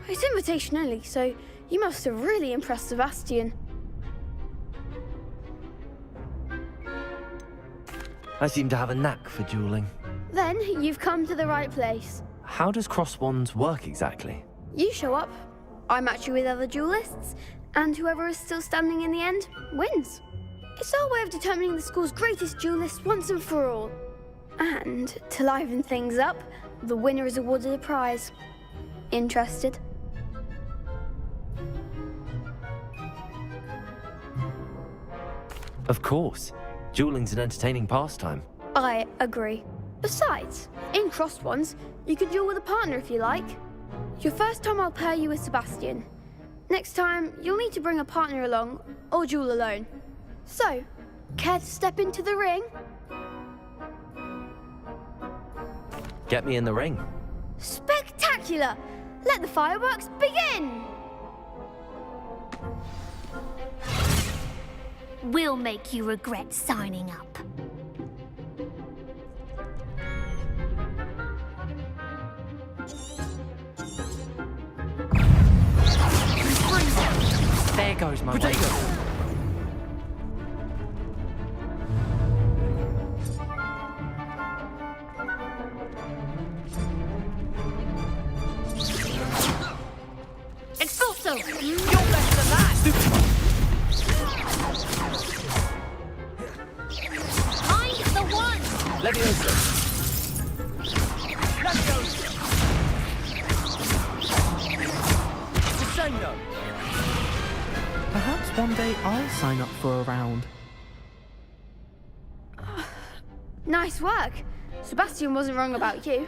It's invitation only, so you must have really impressed Sebastian. I seem to have a knack for dueling. Then you've come to the right place. How does cross wands work exactly? You show up, I match you with other duelists, and whoever is still standing in the end wins. It's our way of determining the school's greatest duelist once and for all. And, to liven things up, the winner is awarded a prize. Interested? Of course. Dueling's an entertaining pastime. I agree. Besides, in crossed ones, you can duel with a partner if you like. Your first time I'll pair you with Sebastian. Next time, you'll need to bring a partner along, or duel alone. So, care to step into the ring? Get me in the ring. Spectacular! Let the fireworks begin! We'll make you regret signing up. There goes my Potato! way. Expulso! You're better than that! Find the one! Leviosa! Leviosa! Crescendo! Perhaps one day I'll sign up for a round. Nice work. Sebastian wasn't wrong about you.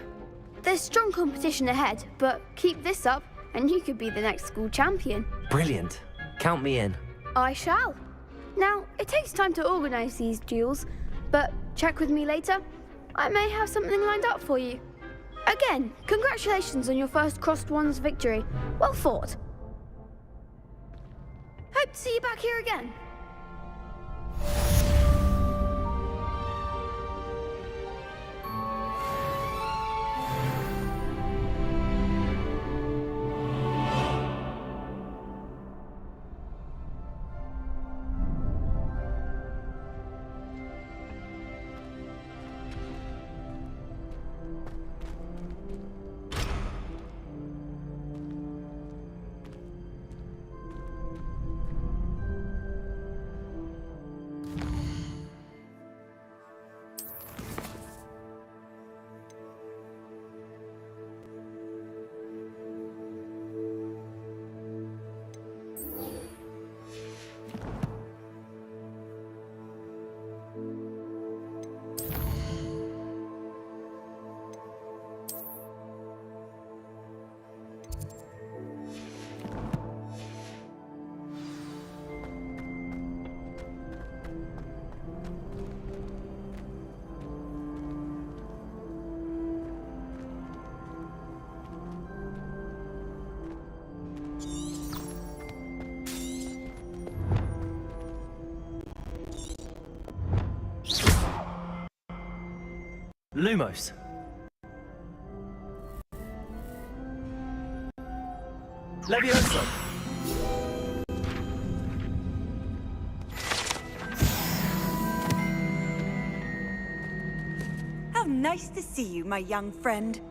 There's strong competition ahead, but keep this up and you could be the next school champion. Brilliant. Count me in. I shall. Now, it takes time to organise these duels, but check with me later. I may have something lined up for you. Again, congratulations on your first Crossed Ones victory. Well fought. Hope to see you back here again. Lumos. Leviosa. How nice to see you, my young friend.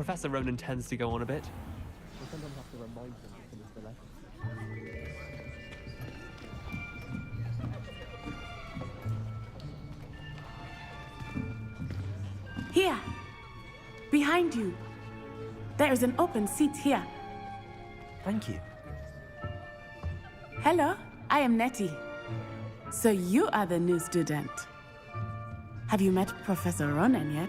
Professor Ronan tends to go on a bit. We sometimes have to remind him to finish the lesson. Here! Behind you! There is an open seat here. Thank you. Hello, I am Nettie. So you are the new student. Have you met Professor Ronan yet?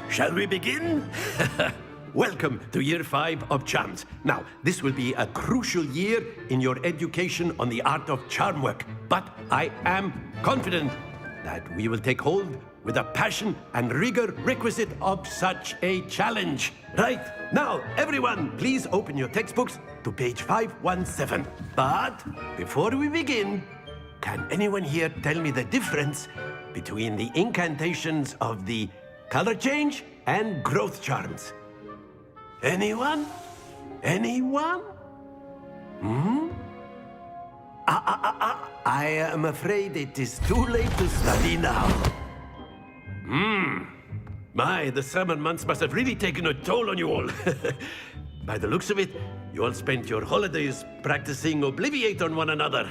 Shall we begin? Welcome to Year 5 of Charms. Now, this will be a crucial year in your education on the art of charm work, but I am confident that we will take hold with the passion and rigor requisite of such a challenge. Right, now, everyone, please open your textbooks to page 517. But before we begin, can anyone here tell me the difference between the incantations of the color change and growth charms? Anyone? Anyone? I am afraid it is too late to study now. My, the summer months must have really taken a toll on you all. By the looks of it, you all spent your holidays practicing Obliviate on one another.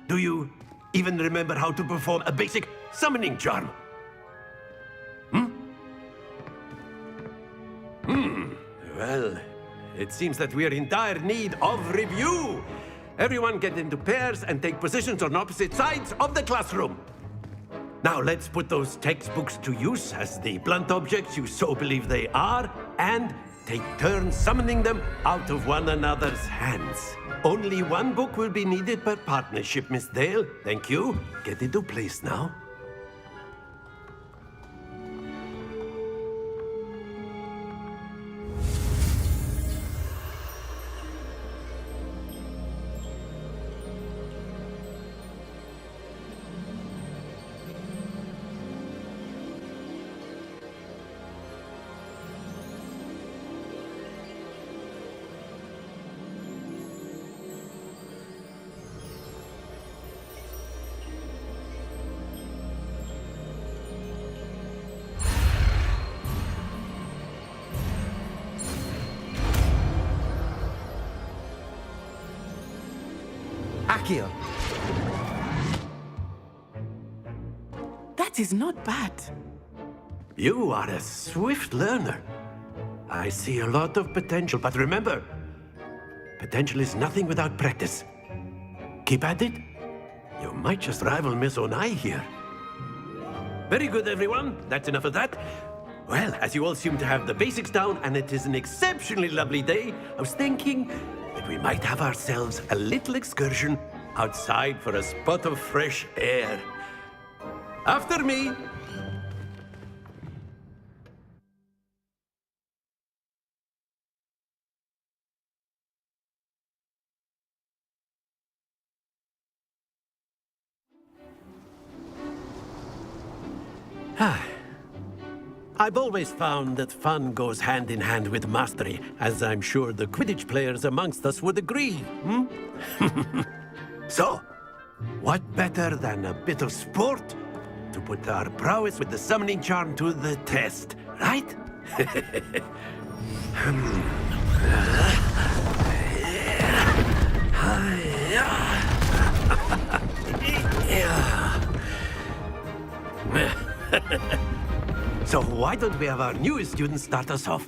Do you even remember how to perform a basic summoning charm? Well, it seems that we are in dire need of review. Everyone get into pairs and take positions on opposite sides of the classroom. Now let's put those textbooks to use as the blunt objects you so believe they are, and take turns summoning them out of one another's hands. Only one book will be needed per partnership, Miss Dale. Thank you. Get into place now. Accio. That is not bad. You are a swift learner. I see a lot of potential, but remember, potential is nothing without practice. Keep at it. You might just rival Miss Onai here. Very good, everyone. That's enough of that. Well, as you all seem to have the basics down, and it is an exceptionally lovely day, I was thinking that we might have ourselves a little excursion outside for a spot of fresh air. After me. I've always found that fun goes hand in hand with mastery, as I'm sure the Quidditch players amongst us would agree. So, what better than a bit of sport to put our prowess with the summoning charm to the test, right? So why don't we have our newest student start us off?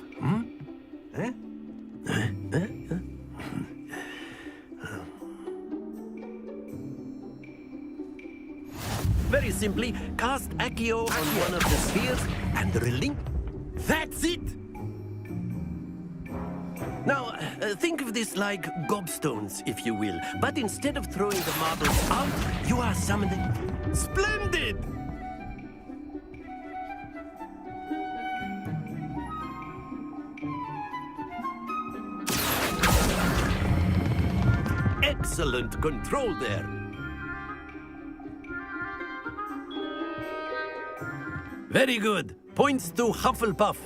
Very simply, cast Accio on one of the spheres and relink. That's it! Now, think of this like gobstones, if you will. But instead of throwing the marbles out, you are summoning... Splendid! Excellent control there. Very good. Points to Hufflepuff.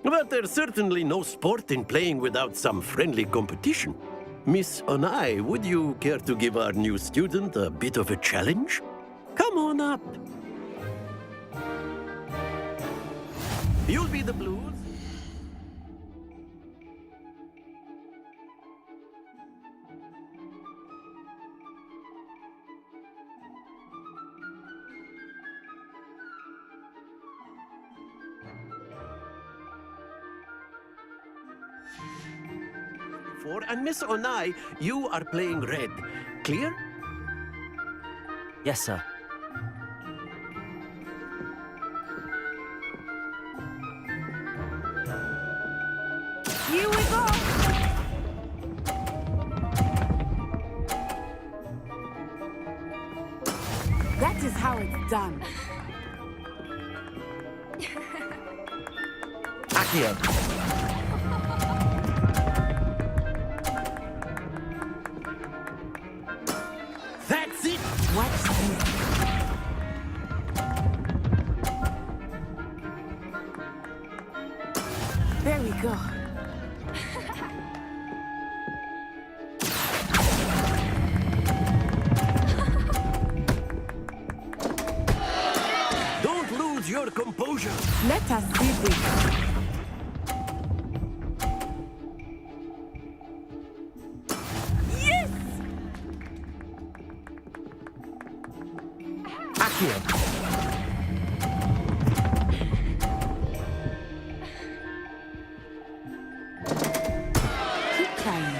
But there's certainly no sport in playing without some friendly competition. Miss Onai, would you care to give our new student a bit of a challenge? Come Come on up. You'll be the blues. And Miss Onai, you are playing red. Clear? Yes, sir. Here we go! That is how it's done. Accio. That's it! Watch this. There we go. Don't lose your composure. Let us see this. Yes! Accio. Keep trying.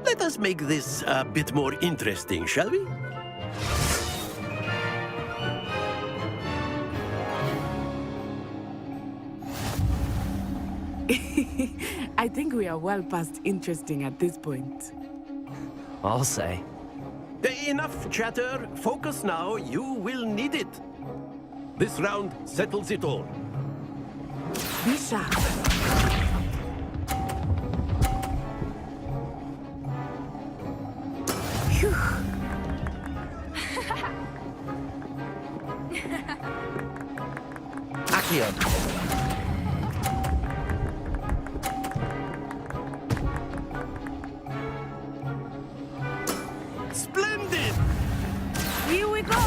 Let us make this a bit more interesting, shall we? I think we are well past interesting at this point. I'll say. Enough chatter. Focus now. You will need it. This round settles it all. Be sharp. Phew. Accio. Splendid! Here we go!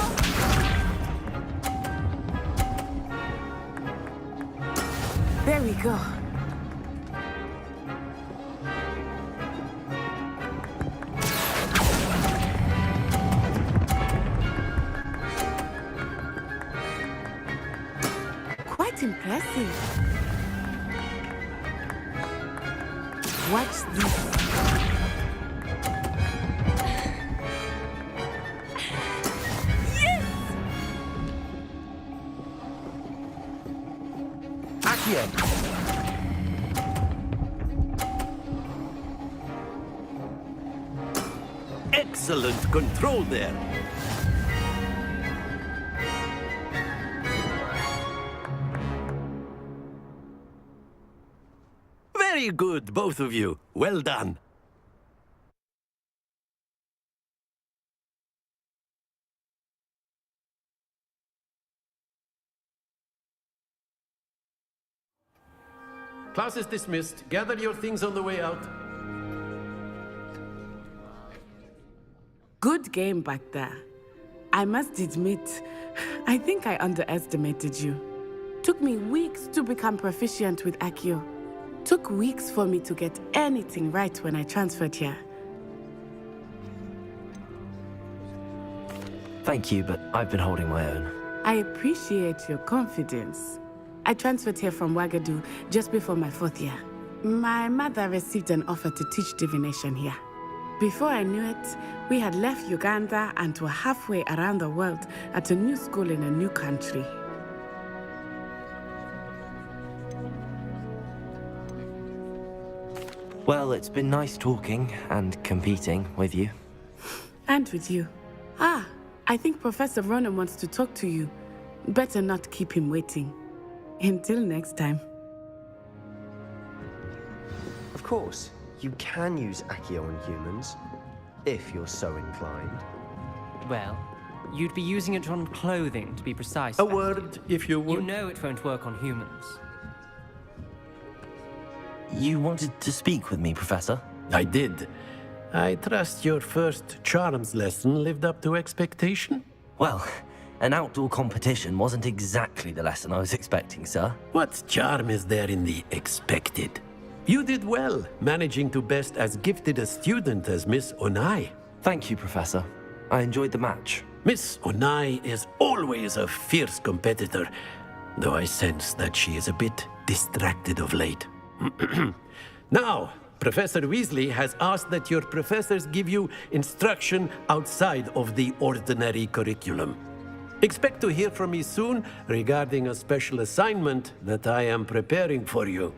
There we go. Quite impressive. Watch this. Accio. Excellent control there. Very good, both of you. Well done. Class is dismissed. Gather your things on the way out. Good game back there. I must admit, I think I underestimated you. Took me weeks to become proficient with Accio. Took weeks for me to get anything right when I transferred here. Thank you, but I've been holding my own. I appreciate your confidence. I transferred here from Wagadu just before my 4th year. My mother received an offer to teach divination here. Before I knew it, we had left Uganda and were halfway around the world at a new school in a new country. Well, it's been nice talking and competing with you. And with you. Ah, I think Professor Ronan wants to talk to you. Better not keep him waiting. Until next time. Of course, you can use Accio on humans, if you're so inclined. Well, You'd be using it on clothing, to be precise. A word, if you would. You know it won't work on humans. You wanted to speak with me, Professor? I did. I trust your first charms lesson lived up to expectation? Well, an outdoor competition wasn't exactly the lesson I was expecting, sir. What charm is there in the expected? You did well, managing to best as gifted a student as Miss Onai. Thank you, Professor. I enjoyed the match. Miss Onai is always a fierce competitor, though I sense that she is a bit distracted of late. Now, Professor Weasley has asked that your professors give you instruction outside of the ordinary curriculum. Expect to hear from me soon regarding a special assignment that I am preparing for you.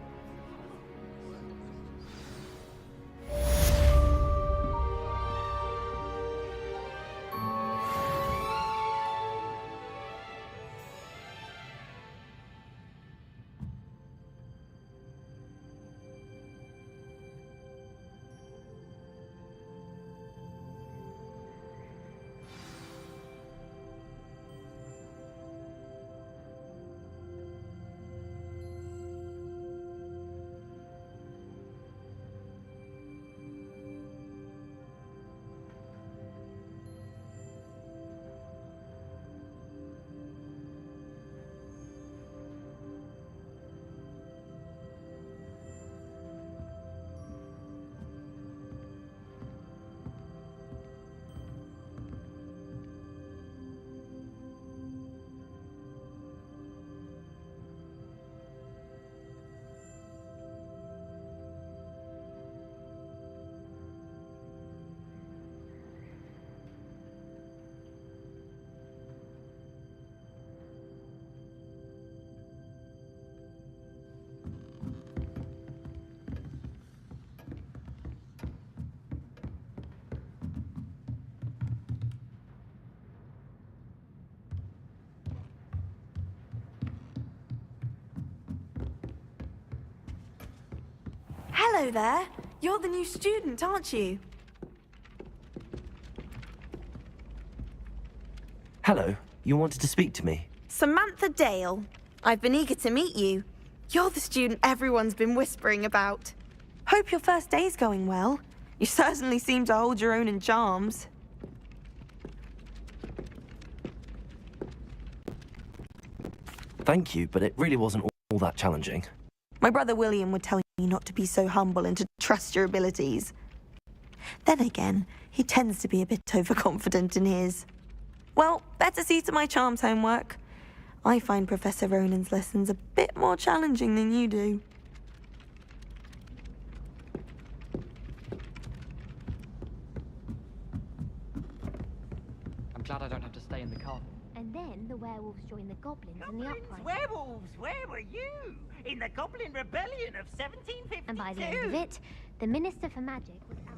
Hello there. You're the new student, aren't you? Hello, you wanted to speak to me? Samantha Dale. I've been eager to meet you. You're the student everyone's been whispering about. Hope your first day's going well. You certainly seem to hold your own in charms. Thank you, but it really wasn't all that challenging. My brother William would tell you not to be so humble and to trust your abilities. Then again, he tends to be a bit overconfident in his. Well, better see to my charms homework. I find Professor Ronan's lessons a bit more challenging than you do. I'm glad I don't have to stay in the car. And then the werewolves join the goblins in the uprising. Werewolves, where were you? In the Goblin Rebellion of 1752. And by the end of it, the Minister for Magic was out.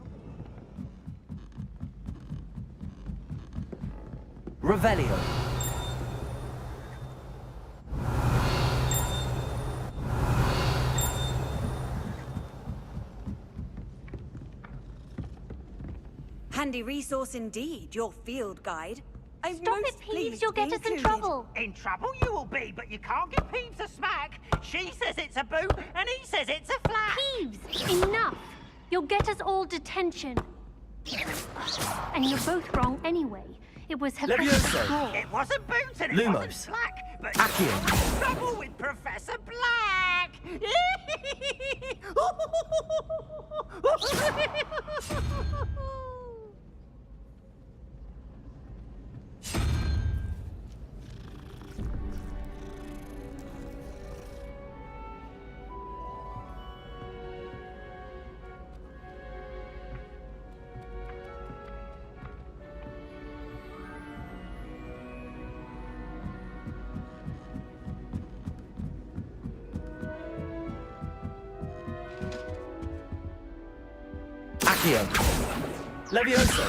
Revelio. Handy resource indeed, your field guide. I'm Stop most it, Peeves, pleased you'll to be get us in included. trouble. In trouble you will be, but you can't give Peeves a smack. She says it's a boot, and he says it's a flat. Peeves, enough! You'll get us all detention. And you're both wrong anyway. It was her precious straw. It wasn't boots and it Lumos. wasn't black, but Accio. trouble with Professor Black. Accio. Levioso.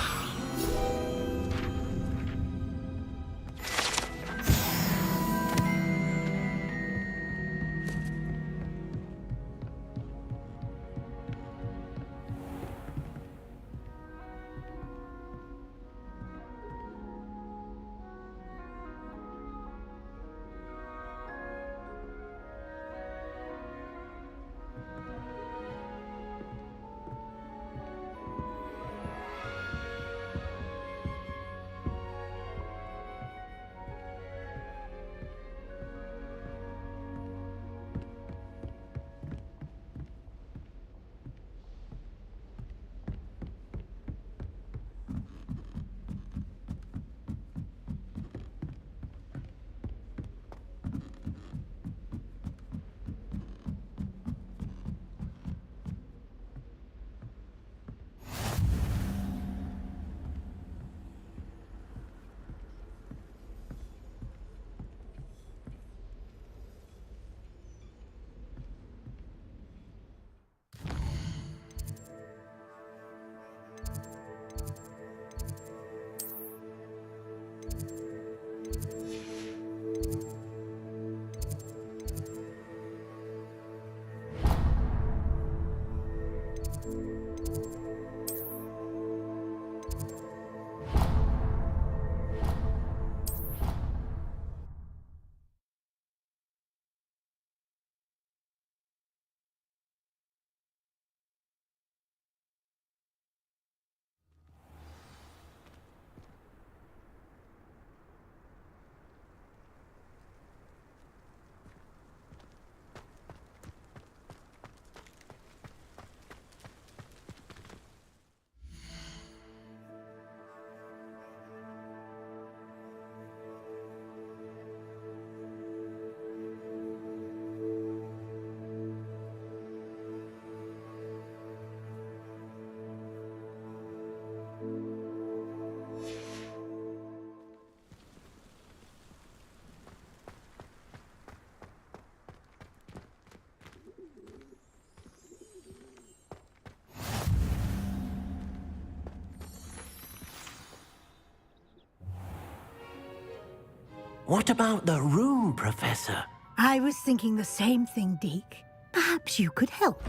What about the room, Professor? I was thinking the same thing, Deke. Perhaps you could help.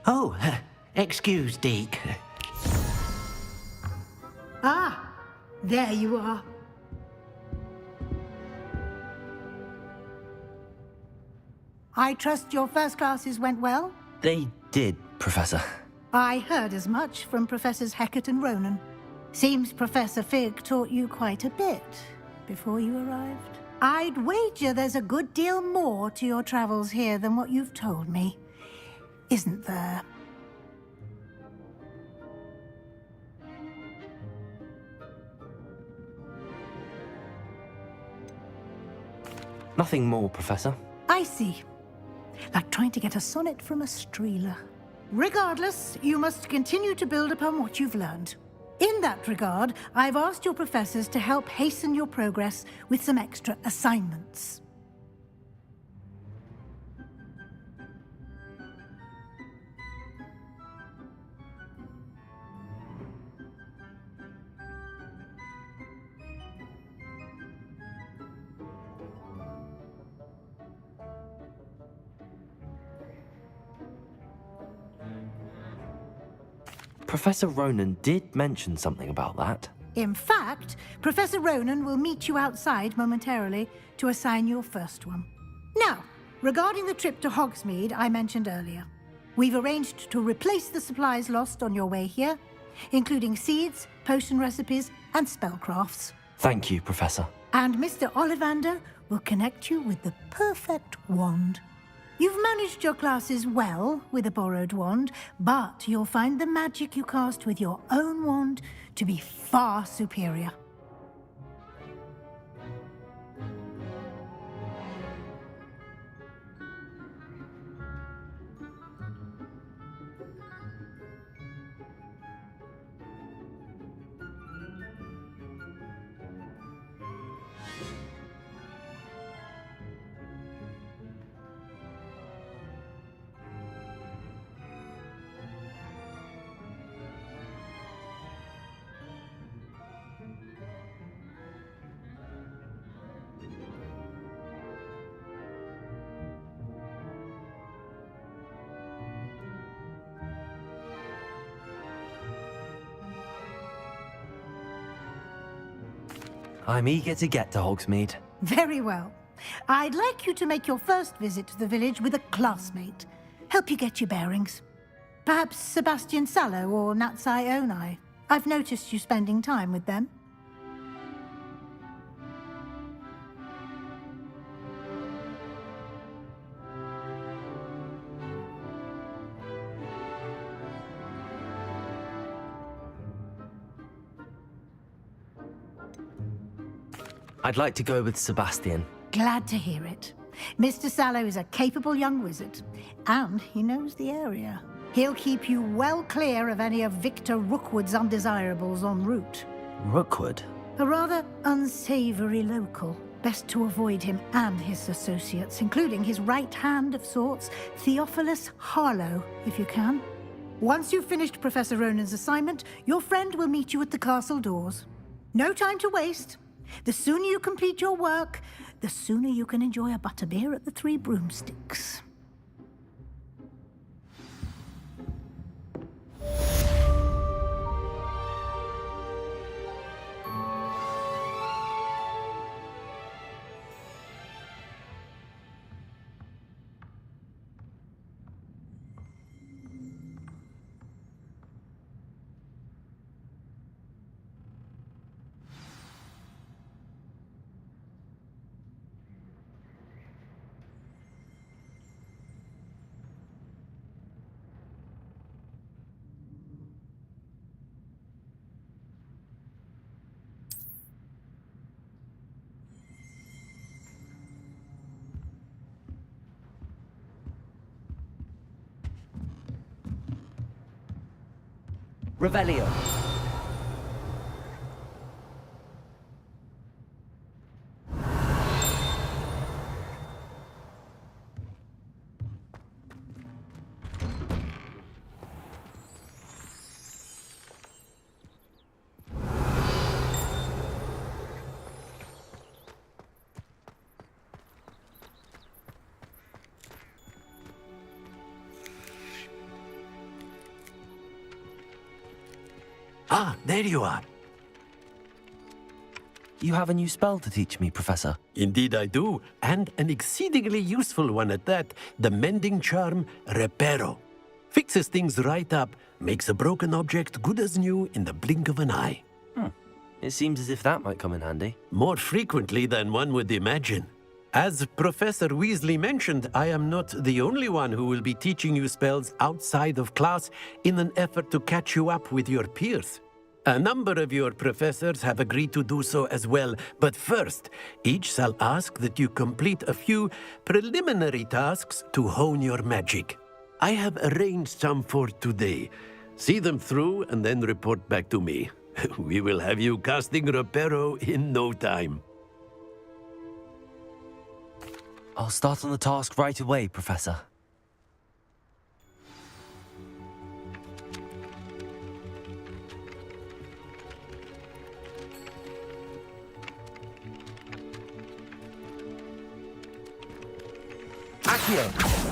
Oh, excuse, Deke. Ah, there you are. I trust your first classes went well? They did, Professor. I heard as much from Professors Hecat and Ronan. Seems Professor Fig taught you quite a bit before you arrived. I'd wager there's a good deal more to your travels here than what you've told me. Isn't there? Nothing more, Professor. I see. Like trying to get a sonnet from a streeler. Regardless, you must continue to build upon what you've learned. In that regard, I've asked your professors to help hasten your progress with some extra assignments. Professor Ronan did mention something about that. In fact, Professor Ronan will meet you outside momentarily to assign your first one. Now, regarding the trip to Hogsmeade I mentioned earlier, we've arranged to replace the supplies lost on your way here, including seeds, potion recipes, and spellcrafts. Thank you, Professor. And Mr. Ollivander will connect you with the perfect wand. You've managed your classes well with a borrowed wand, but you'll find the magic you cast with your own wand to be far superior. I'm eager to get to Hogsmeade. Very well. I'd like you to make your first visit to the village with a classmate. Help you get your bearings. Perhaps Sebastian Sallow or Natsai Onai. I've noticed you spending time with them. I'd like to go with Sebastian. Glad to hear it. Mr. Sallow is a capable young wizard, and he knows the area. He'll keep you well clear of any of Victor Rookwood's undesirables en route. Rookwood? A rather unsavory local. Best to avoid him and his associates, including his right hand of sorts, Theophilus Harlow, if you can. Once you've finished Professor Ronan's assignment, your friend will meet you at the castle doors. No time to waste. The sooner you complete your work, the sooner you can enjoy a butterbeer at the Three Broomsticks. Revelio. Ah, there you are. You have a new spell to teach me, Professor. Indeed I do, and an exceedingly useful one at that. The mending charm, Reparo. Fixes things right up, makes a broken object good as new in the blink of an eye. It seems as if that might come in handy. More frequently than one would imagine. As Professor Weasley mentioned, I am not the only one who will be teaching you spells outside of class in an effort to catch you up with your peers. A number of your professors have agreed to do so as well, but first, each shall ask that you complete a few preliminary tasks to hone your magic. I have arranged some for today. See them through and then report back to me. We will have you casting Reparo in no time. I'll start on the task right away, Professor. Accio!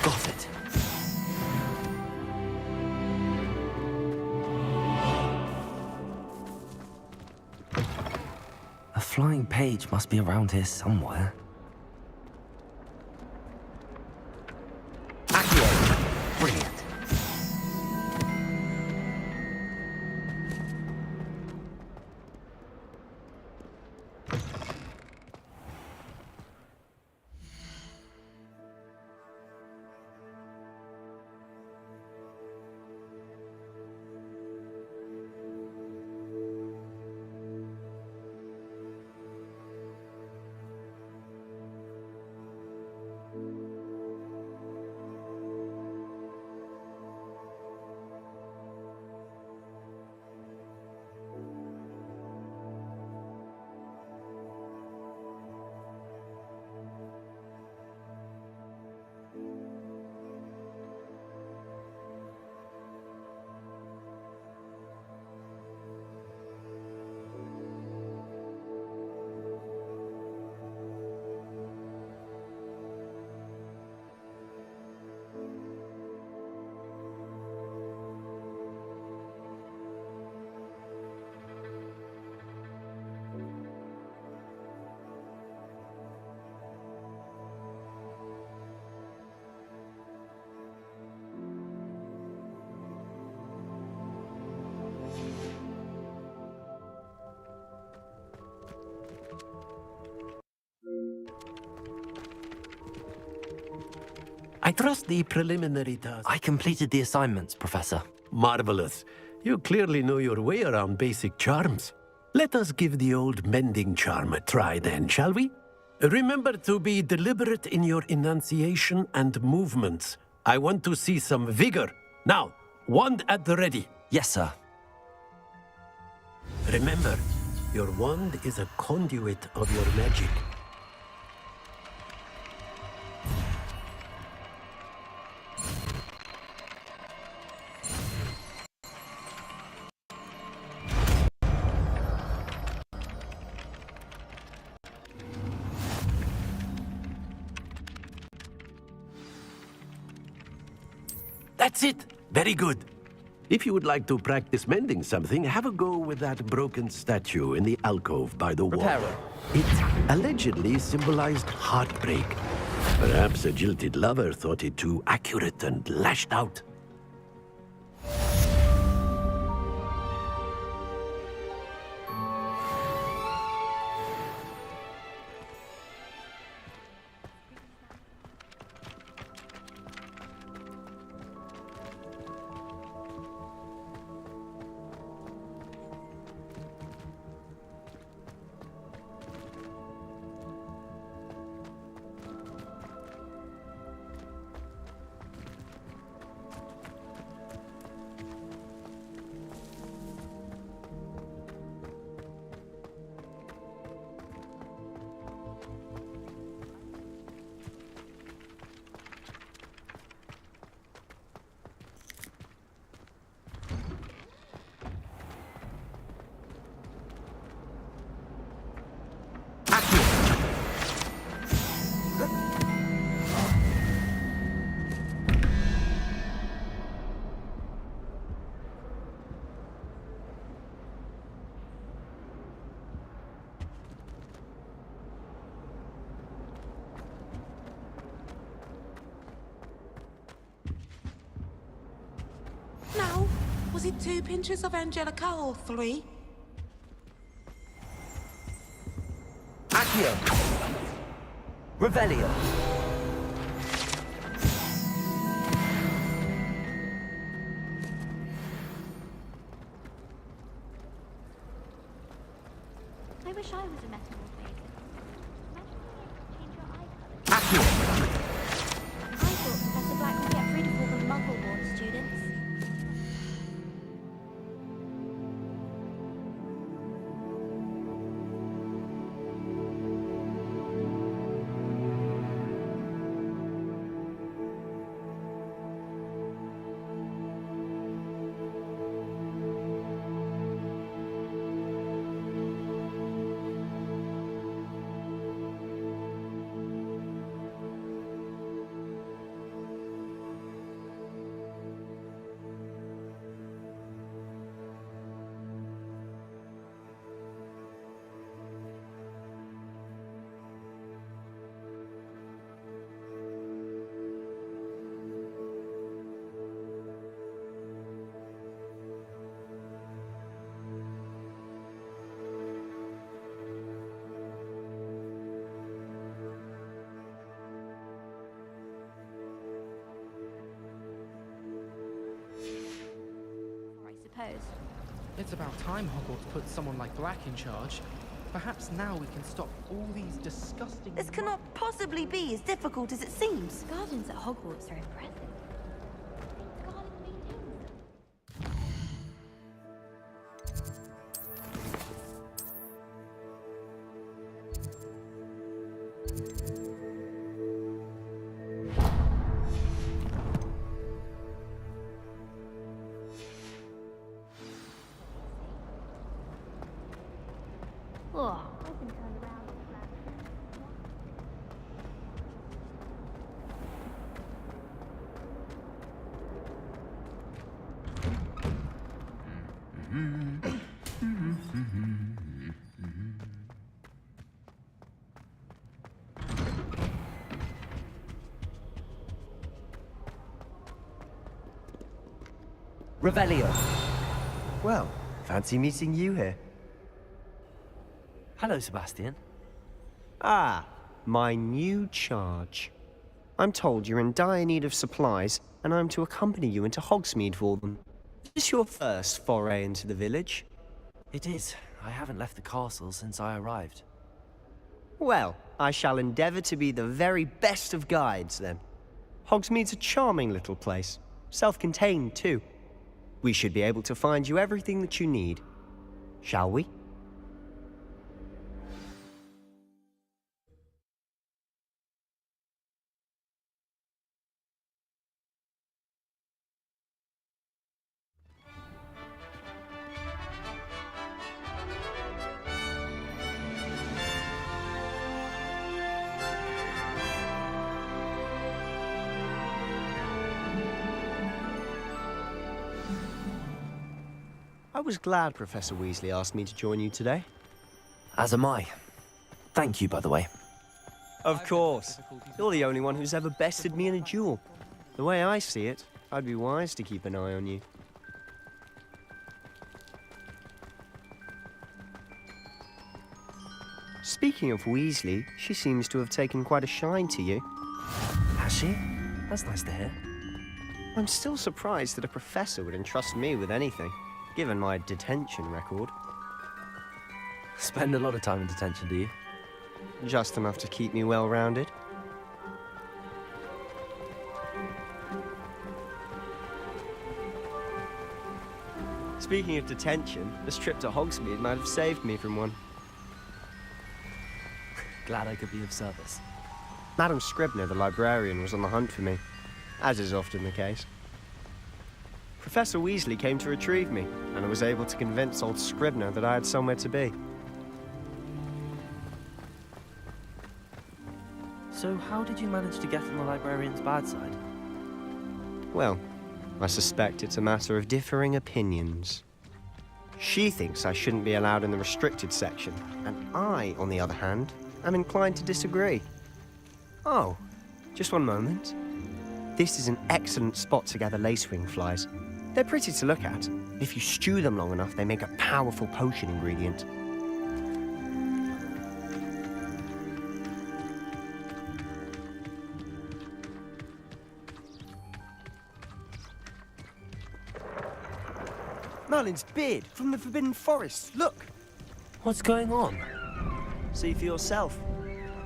Got it. A flying page must be around here somewhere. Accio! Brilliant. I trust the preliminary task. I completed the assignments, Professor. Marvelous. You clearly know your way around basic charms. Let us give the old mending charm a try then, shall we? Remember to be deliberate in your enunciation and movements. I want to see some vigor. Now, wand at the ready. Yes, sir. Remember, your wand is a conduit of your magic. That's it! Very good. If you would like to practice mending something, have a go with that broken statue in the alcove by the wall. Repair it. It allegedly symbolized heartbreak. Perhaps a jilted lover thought it too accurate and lashed out. Now, was it 2 pinches of Angelica or 3? Accio! Revelio! I wish I was a metamorph. Change your eye colour. Accio! I thought Professor Black would get rid of all the Muggle-born students. It's about time Hogwarts put someone like Black in charge. Perhaps now we can stop all these disgusting... This cannot possibly be as difficult as it seems. Gardens at Hogwarts are impressive. Oh, I've been turned around in the Revelio! Well, fancy meeting you here. Hello, Sebastian. Ah, my new charge. I'm told you're in dire need of supplies, and I'm to accompany you into Hogsmeade for them. Is this your first foray into the village? It is. I haven't left the castle since I arrived. Well, I shall endeavour to be the very best of guides, then. Hogsmeade's a charming little place. Self-contained, too. We should be able to find you everything that you need. Shall we? I was glad Professor Weasley asked me to join you today. As am I. Thank you, by the way. Of course. You're the only one who's ever bested me in a duel. The way I see it, I'd be wise to keep an eye on you. Speaking of Weasley, she seems to have taken quite a shine to you. Has she? That's nice to hear. I'm still surprised that a professor would entrust me with anything, given my detention record. Spend a lot of time in detention, do you? Just enough to keep me well-rounded. Speaking of detention, this trip to Hogsmeade might have saved me from one. Glad I could be of service. Madam Scribner, the librarian, was on the hunt for me, as is often the case. Professor Weasley came to retrieve me, and I was able to convince old Scribner that I had somewhere to be. So how did you manage to get on the librarian's bad side? Well, I suspect it's a matter of differing opinions. She thinks I shouldn't be allowed in the restricted section, and I, on the other hand, am inclined to disagree. Oh, just one moment. This is an excellent spot to gather lacewing flies. They're pretty to look at. If you stew them long enough, they make a powerful potion ingredient. Merlin's beard from the Forbidden Forest. Look! What's going on? See for yourself.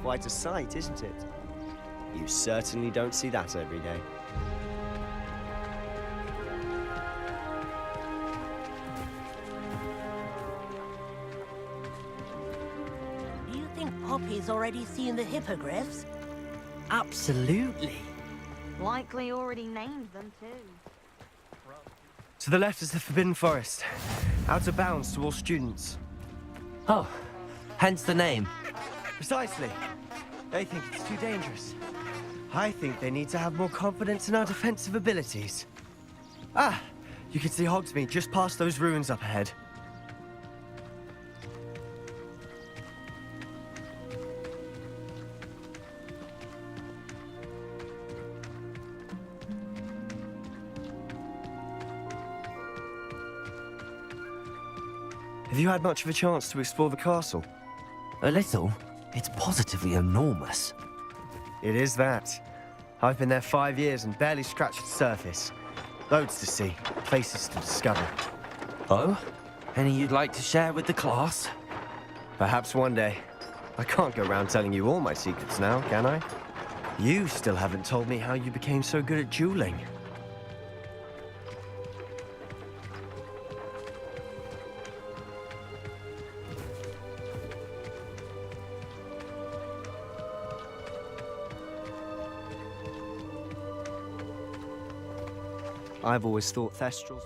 Quite a sight, isn't it? You certainly don't see that every day. Do you think Poppy's already seen the hippogriffs? Absolutely. Likely already named them too. To the left is the Forbidden Forest. Out of bounds to all students. Oh, hence the name. Precisely. They think it's too dangerous. I think they need to have more confidence in our defensive abilities. Ah, you can see Hogsmeade just past those ruins up ahead. Have you had much of a chance to explore the castle? A little. It's positively enormous. It is that. I've been there 5 years and barely scratched the surface. Loads to see, places to discover. Oh? Any you'd like to share with the class? Perhaps one day. I can't go around telling you all my secrets now, can I? You still haven't told me how you became so good at dueling. I've always thought Thestrals...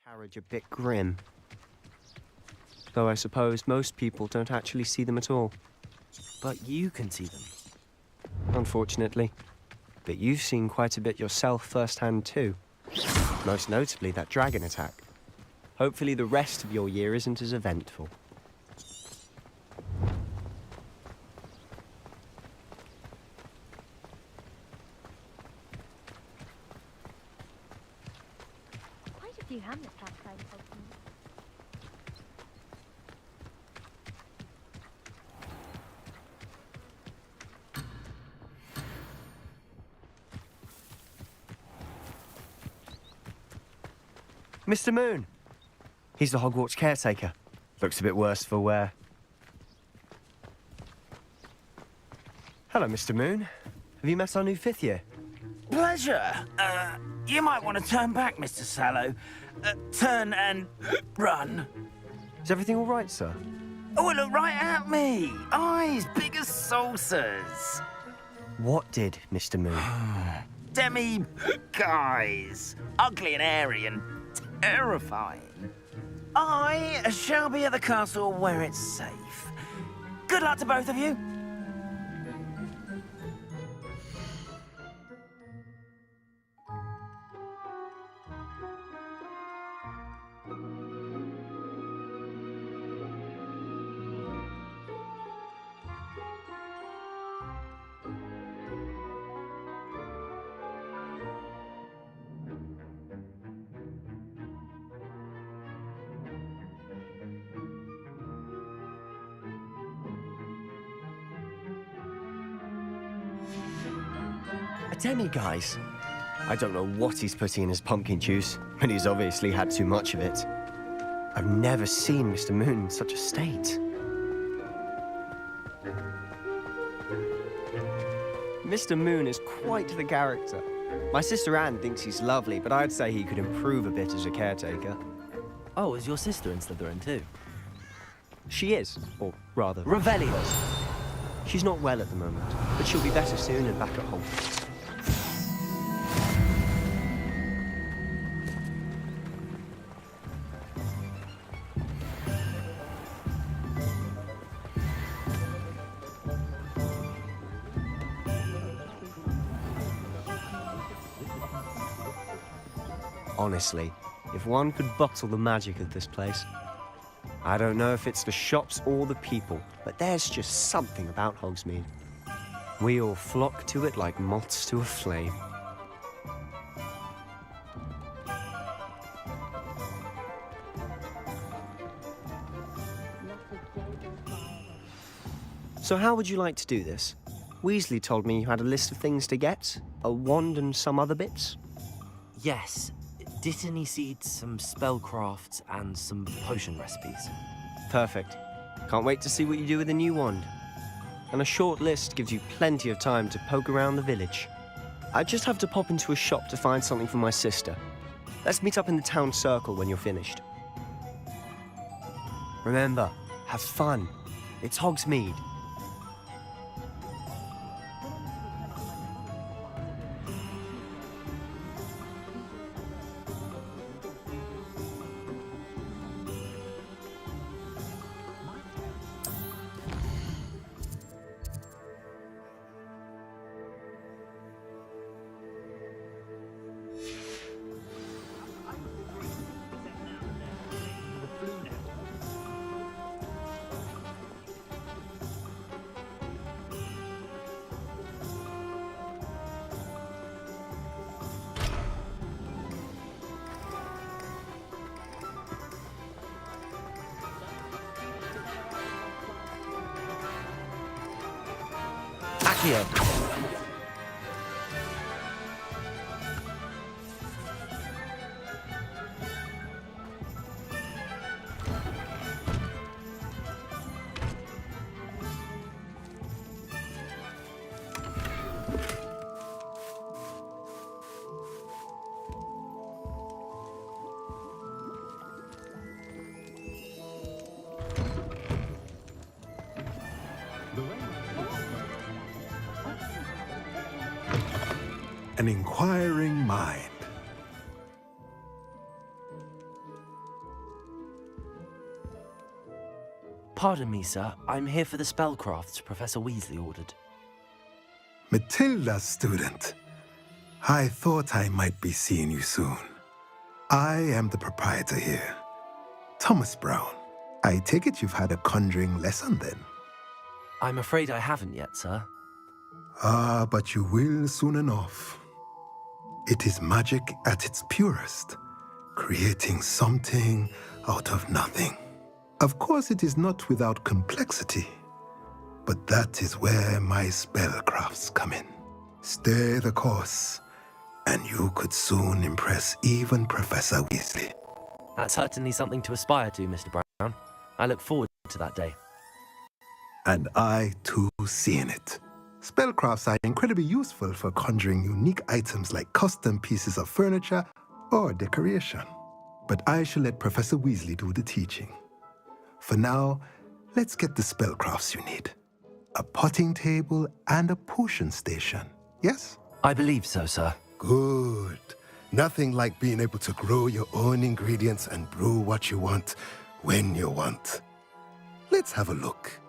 carriage a bit grim. Though I suppose most people don't actually see them at all. But you can see them. unfortunately. But you've seen quite a bit yourself firsthand too. Most notably that dragon attack. Hopefully the rest of your year isn't as eventful. Quite a few hamlets outside Hogsmeade. Mr. Moon! He's the Hogwarts caretaker. Looks a bit worse for wear. Hello, Mr. Moon. Have you met our new 5th year? Pleasure. You might want to turn back, Mr. Sallow. Turn and run. Is everything all right, sir? Oh, look right at me. Eyes big as saucers. What did, Mr. Moon? Guys. Ugly and hairy and terrifying. I shall be at the castle where it's safe. Good luck to both of you. A demi-guise? I don't know what he's putting in his pumpkin juice, but he's obviously had too much of it. I've never seen Mr. Moon in such a state. Mr. Moon is quite the character. My sister Anne thinks he's lovely, but I'd say he could improve a bit as a caretaker. Oh, is your sister in Slytherin too? She is, or rather... Revelio! She's not well at the moment, but she'll be better soon and back at home. Honestly, if one could bottle the magic of this place. I don't know if it's the shops or the people, but there's just something about Hogsmeade. We all flock to it like moths to a flame. So how would you like to do this? Weasley told me you had a list of things to get, a wand and some other bits. Yes. Dittany seeds, some spellcrafts, and some potion recipes. Perfect. Can't wait to see what you do with the new wand. And a short list gives you plenty of time to poke around the village. I just have to pop into a shop to find something for my sister. Let's meet up in the town circle when you're finished. Remember, have fun. It's Hogsmeade. Accio. An inquiring mind. Pardon me, sir. I'm here for the spellcrafts Professor Weasley ordered. Matilda's student. I thought I might be seeing you soon. I am the proprietor here, Thomas Brown. I take it you've had a conjuring lesson then? I'm afraid I haven't yet, sir. Ah, but you will soon enough. It is magic at its purest, creating something out of nothing. Of course, it is not without complexity, but that is where my spellcrafts come in. Stay the course, and you could soon impress even Professor Weasley. That's certainly something to aspire to, Mr. Brown. I look forward to that day. And I, too, seeing it. Spellcrafts are incredibly useful for conjuring unique items like custom pieces of furniture or decoration. But I shall let Professor Weasley do the teaching. For now, let's get the spellcrafts you need. A potting table and a potion station, yes? I believe so, sir. Good. Nothing like being able to grow your own ingredients and brew what you want when you want. Let's have a look.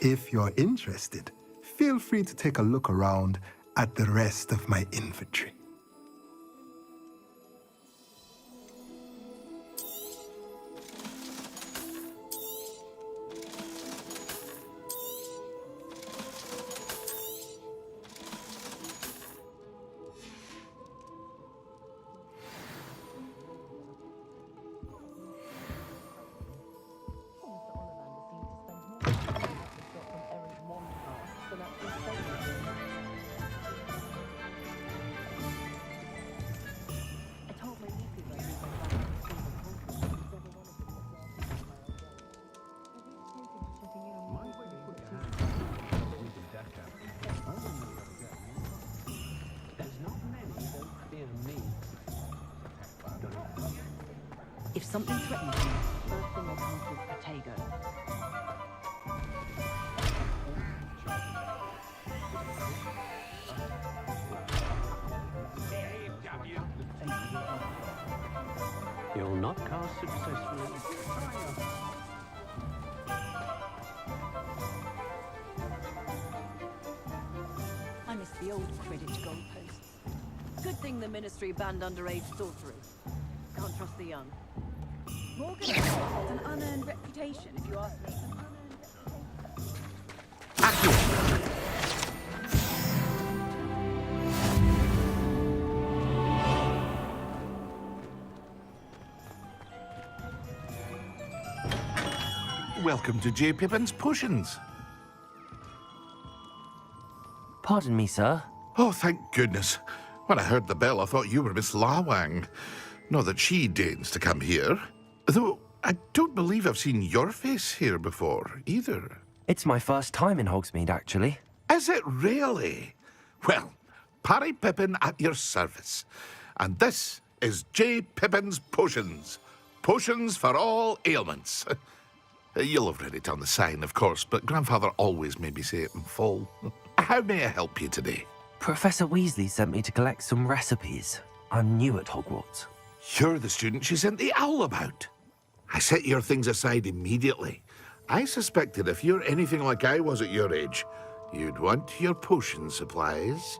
If you're interested, feel free to take a look around at the rest of my inventory. If something threatens you, first thing that comes is Protego. You'll not cast successfully. I miss the old Quidditch goalposts. Good thing the Ministry banned underage sorcery. Can't trust the young. Morgan has an unearned reputation, if you ask me. Welcome to J. Pippin's Potions. Pardon me, sir. Oh, thank goodness. When I heard the bell, I thought you were Miss Lawang. Not that she deigns to come here. Though, I don't believe I've seen your face here before, either. It's my first time in Hogsmeade, actually. Is it really? Well, Parry Pippin at your service. And this is J. Pippin's Potions. Potions for all ailments. You'll have read it on the sign, of course, but Grandfather always made me say it in full. How may I help you today? Professor Weasley sent me to collect some recipes. I'm new at Hogwarts. You're the student she sent the owl about. I set your things aside immediately. I suspected if you're anything like I was at your age, you'd want your potion supplies.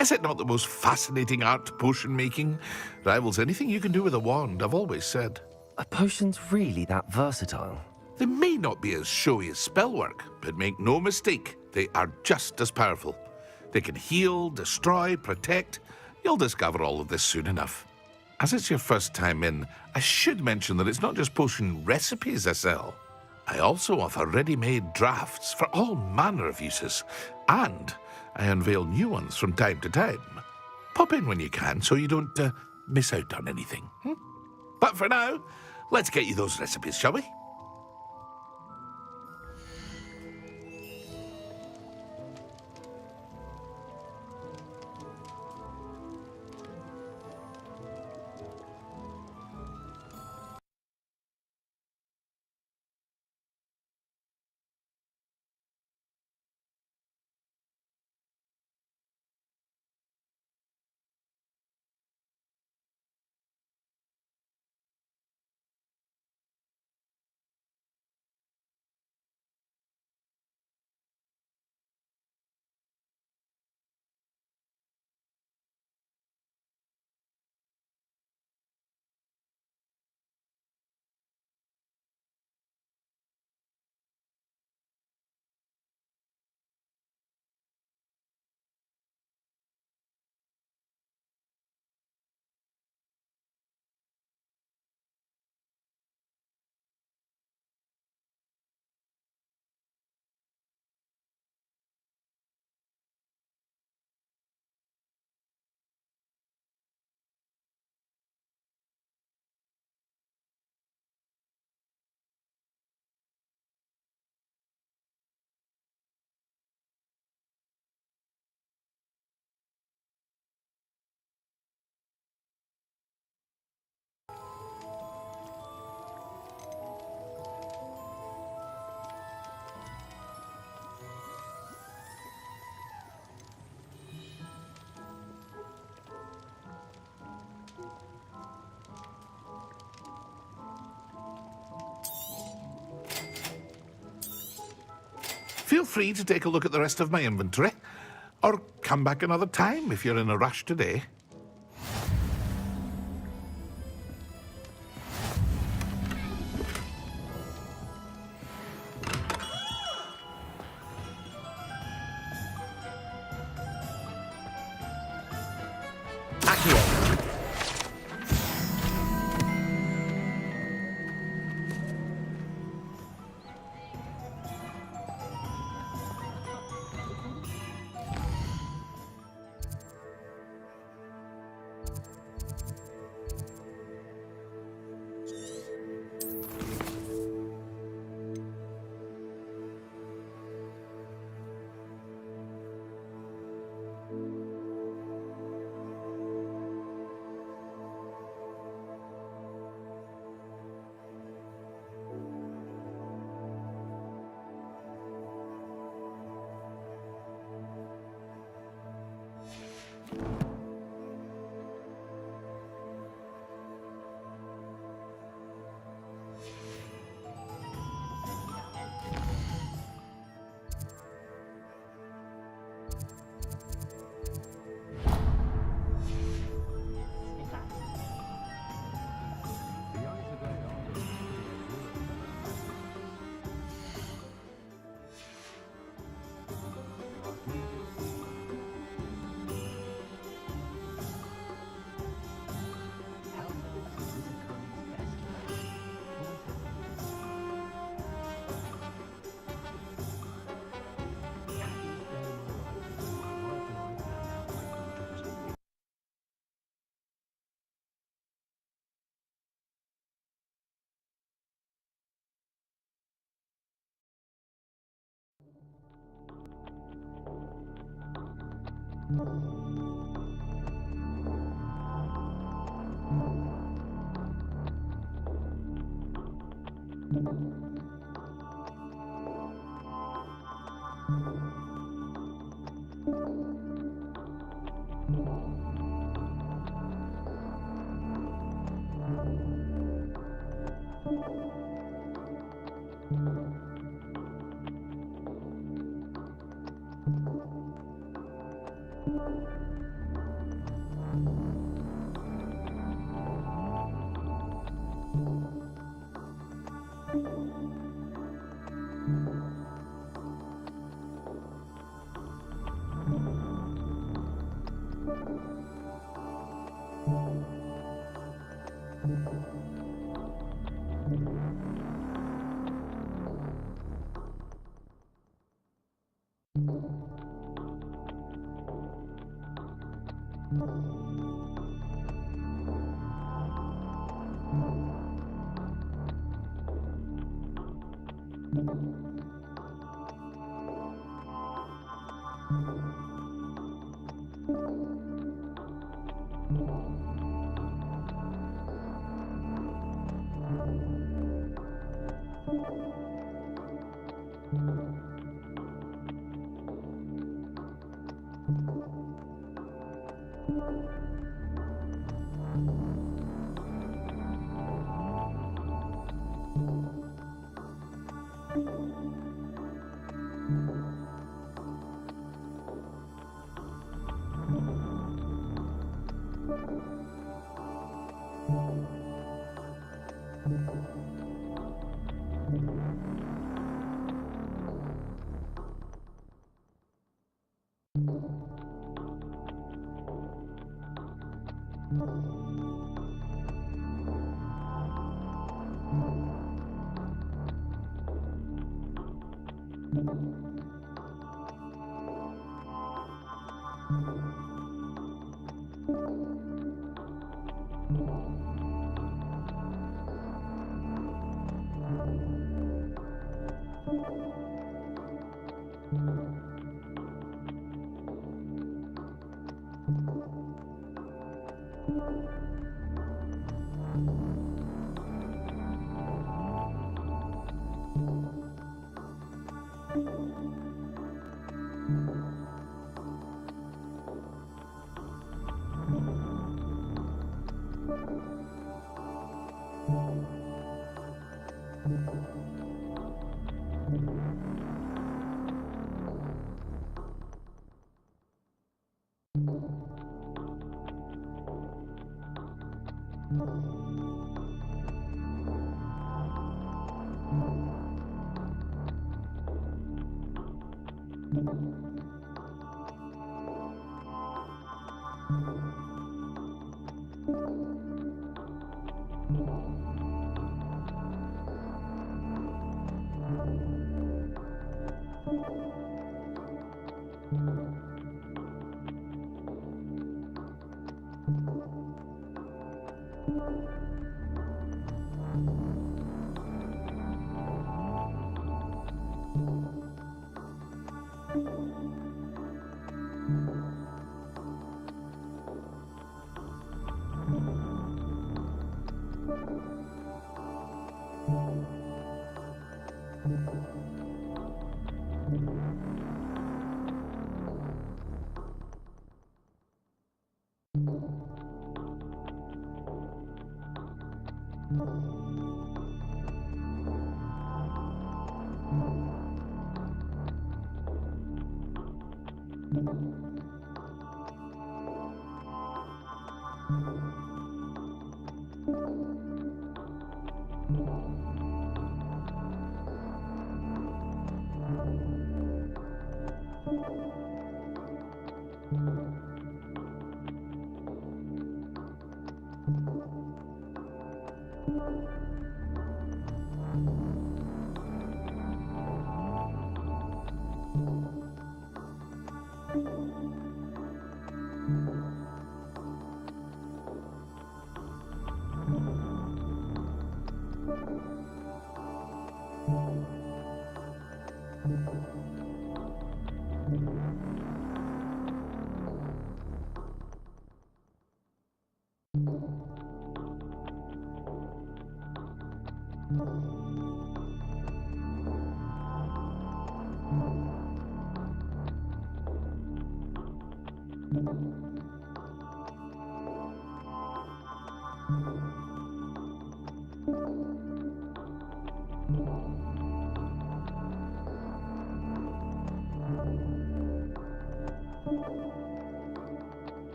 Is it not the most fascinating art, potion making? Rivals anything you can do with a wand, I've always said. Are potions really that versatile? They may not be as showy as spellwork, but make no mistake, they are just as powerful. They can heal, destroy, protect. You'll discover all of this soon enough. As it's your first time in, I should mention that it's not just potion recipes I sell. I also offer ready-made drafts for all manner of uses, and I unveil new ones from time to time. Pop in when you can so you don't miss out on anything. But for now, let's get you those recipes, shall we? Feel free to take a look at the rest of my inventory, or come back another time if you're in a rush today.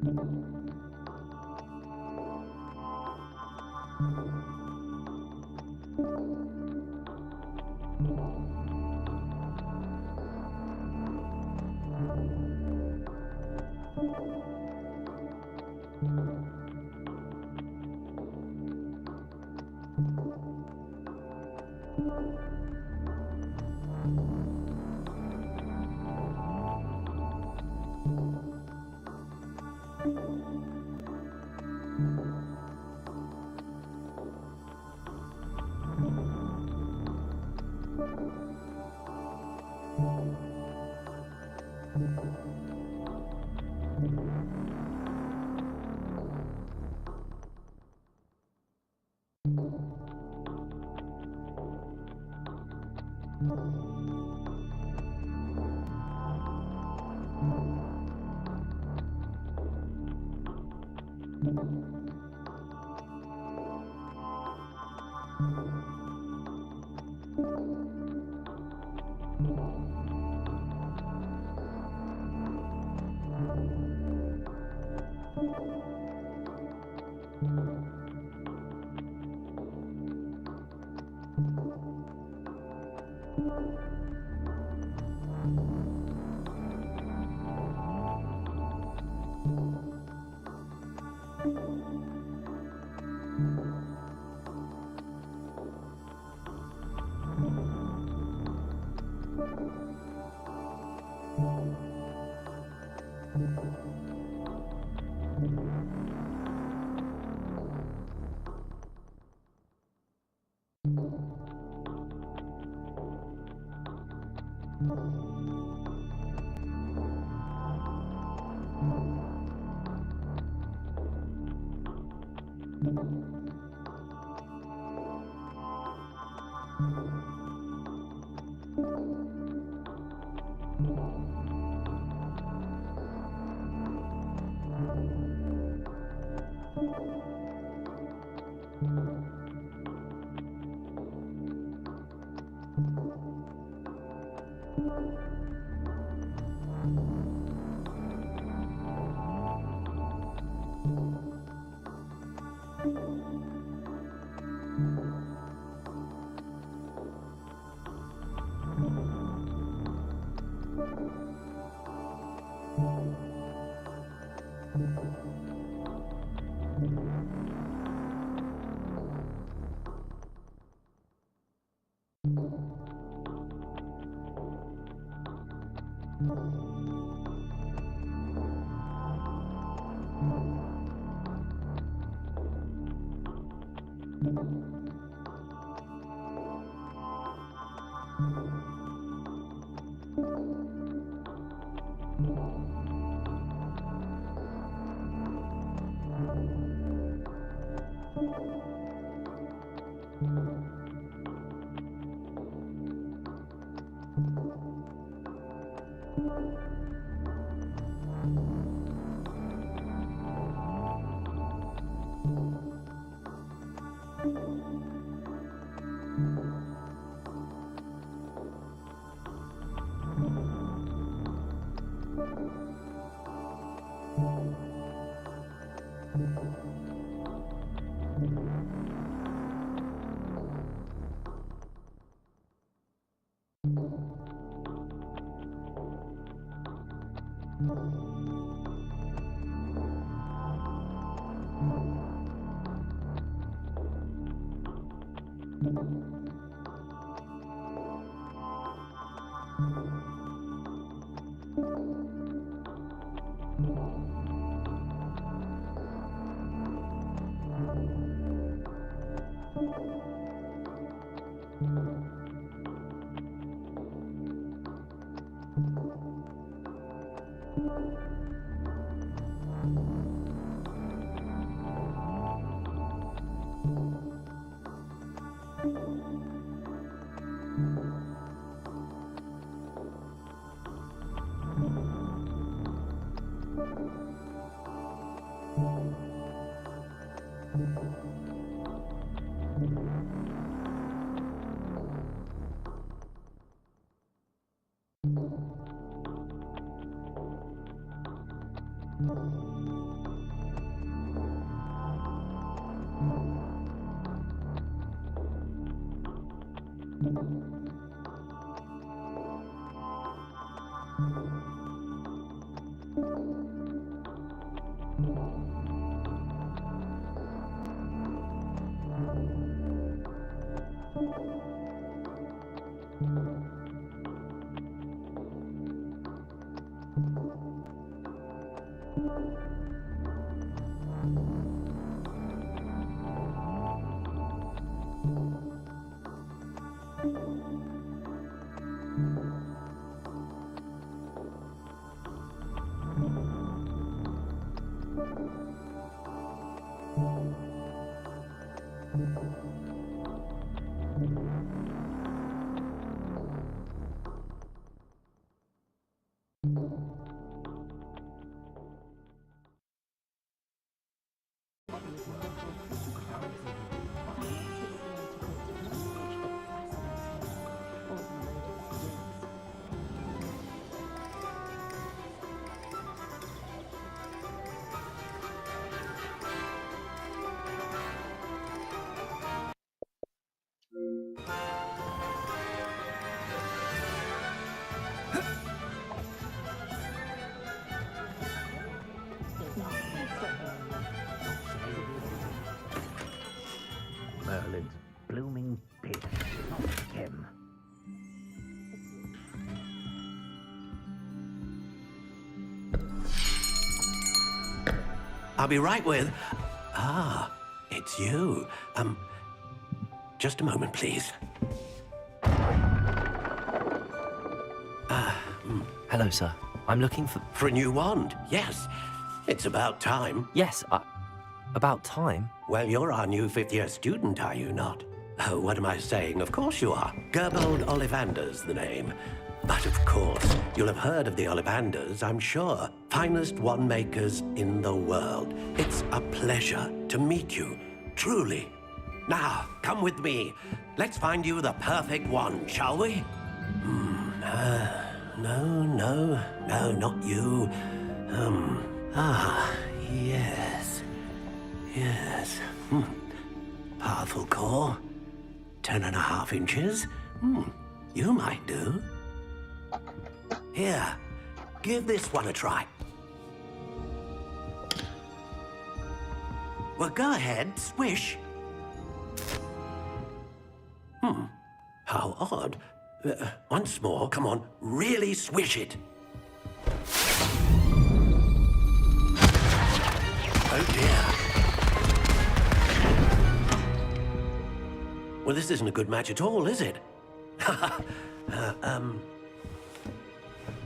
Thank you. Merlin's blooming pit. Not him. I'll be right with... Ah, it's you. Just a moment, please. Hello, sir. I'm looking for... For a new wand, yes. It's about time. Yes, about time? Well, you're our new fifth-year student, are you not? Oh, what am I saying? Of course you are. Gerbold Ollivander's the name. But of course, you'll have heard of the Ollivanders, I'm sure. Finest wand makers in the world. It's a pleasure to meet you, truly. Now, come with me. Let's find you the perfect wand, shall we? No, not you. Yes. Powerful core. 10.5 inches. You might do. Here, give this one a try. Well, go ahead, swish. How odd. Once more, come on, really swish it. Oh dear. Well, this isn't a good match at all, is it?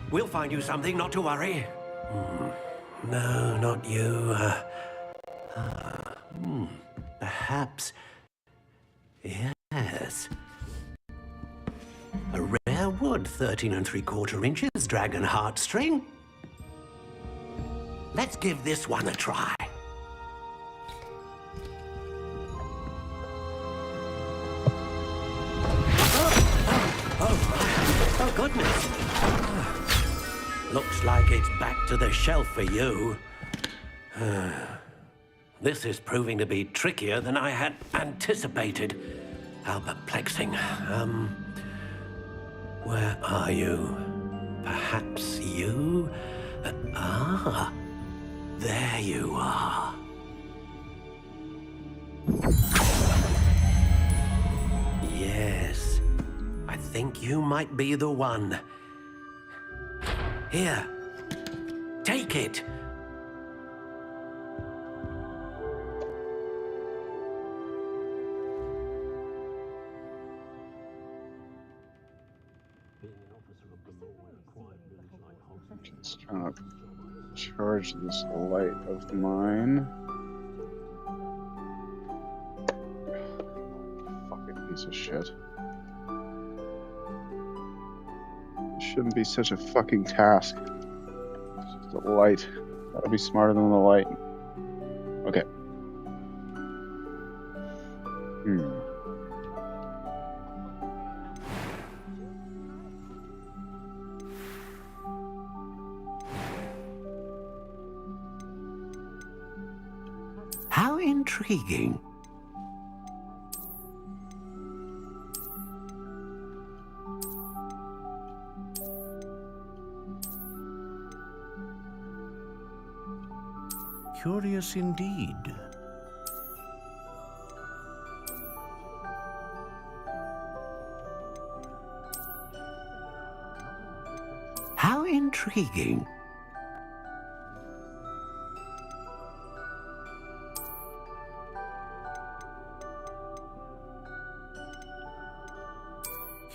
We'll find you something, not to worry. No, not you. Perhaps... Yes. A rare wood, 13 3/4 inches, dragon heartstring. Let's give this one a try. Oh, goodness. Looks like it's back to the shelf for you. This is proving to be trickier than I had anticipated. How perplexing. Where are you? Perhaps you? There you are. Yes, I think you might be the one. Here, take it. Just trying to charge this light of mine. Fucking piece of shit. It shouldn't be such a fucking task. It's just a light. Gotta be smarter than the light. Okay. How intriguing. Curious indeed. How intriguing.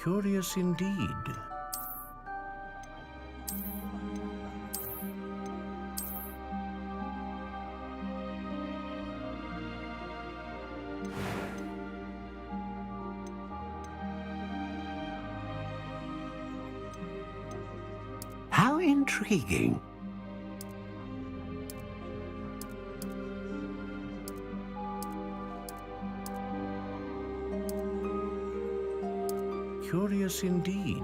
Curious indeed. How intriguing. Curious indeed.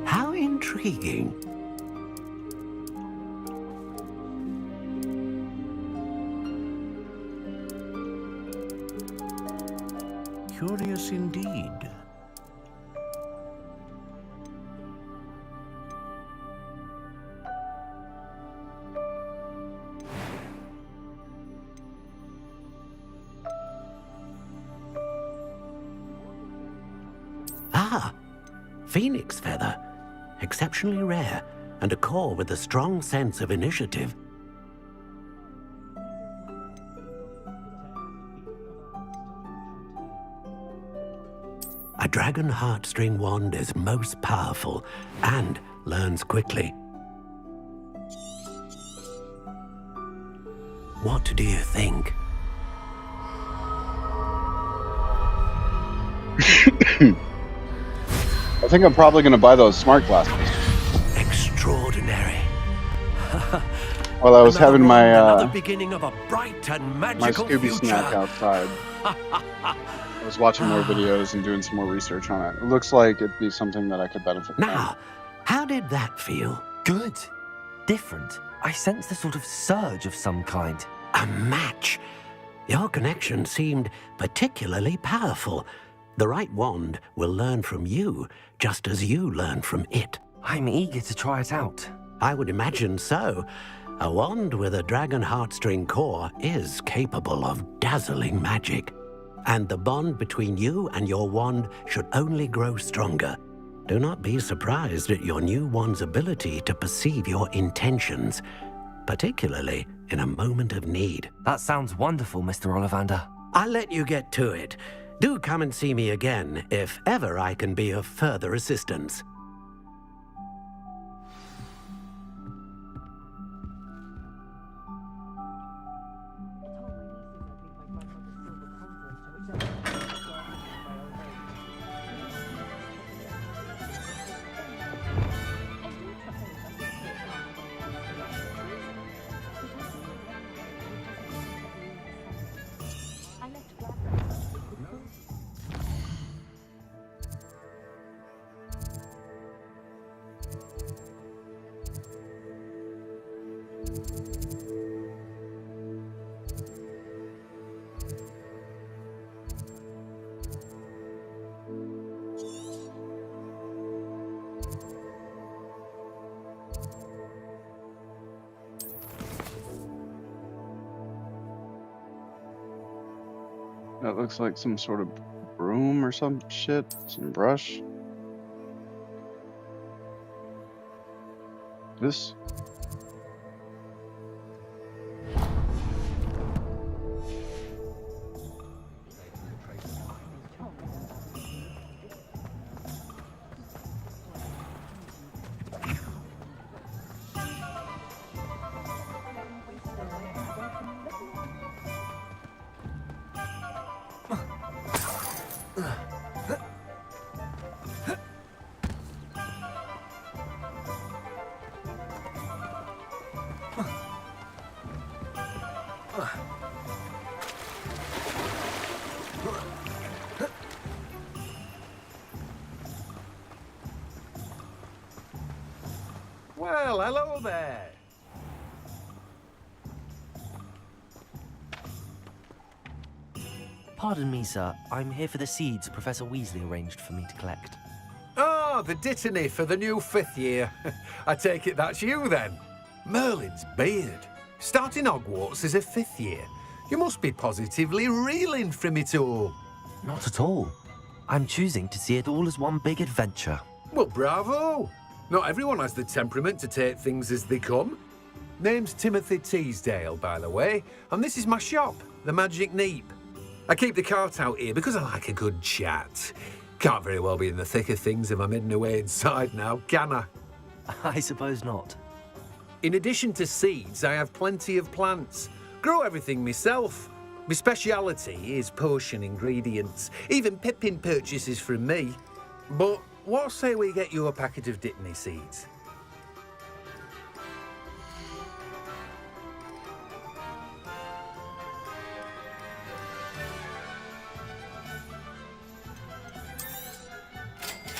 How intriguing. Curious indeed. Ah, phoenix feather. Exceptionally rare, and a core with a strong sense of initiative. A dragon heartstring wand is most powerful and learns quickly. What do you think? I think I'm probably going to buy those smart glasses. Extraordinary. While I was having my another beginning of a bright and my magical Scooby future. snack outside. I was watching more videos and doing some more research on it. It looks like it'd be something that I could benefit from. Now, how did that feel? Good. Different. I sense a sort of surge of some kind. A match. Your connection seemed particularly powerful. The right wand will learn from you, just as you learn from it. I'm eager to try it out. I would imagine so. A wand with a dragon heartstring core is capable of dazzling magic. And the bond between you and your wand should only grow stronger. Do not be surprised at your new wand's ability to perceive your intentions, particularly in a moment of need. That sounds wonderful, Mr. Ollivander. I'll let you get to it. Do come and see me again if ever I can be of further assistance. That looks like some sort of broom or some shit. Some brush. This. Well, hello there. Pardon me, sir. I'm here for the seeds Professor Weasley arranged for me to collect. Oh, the dittany for the new 5th year. I take it that's you then. Merlin's beard. Starting Hogwarts as a 5th year. You must be positively reeling from it all. Not at all. I'm choosing to see it all as one big adventure. Well, bravo. Not everyone has the temperament to take things as they come. Name's Timothy Teasdale, by the way, and this is my shop, the Magic Neep. I keep the cart out here because I like a good chat. Can't very well be in the thick of things if I'm hidden away inside now, can I? I suppose not. In addition to seeds, I have plenty of plants. Grow everything myself. My speciality is potion ingredients. Even Pippin purchases from me. But what say we get you a packet of Dittany seeds?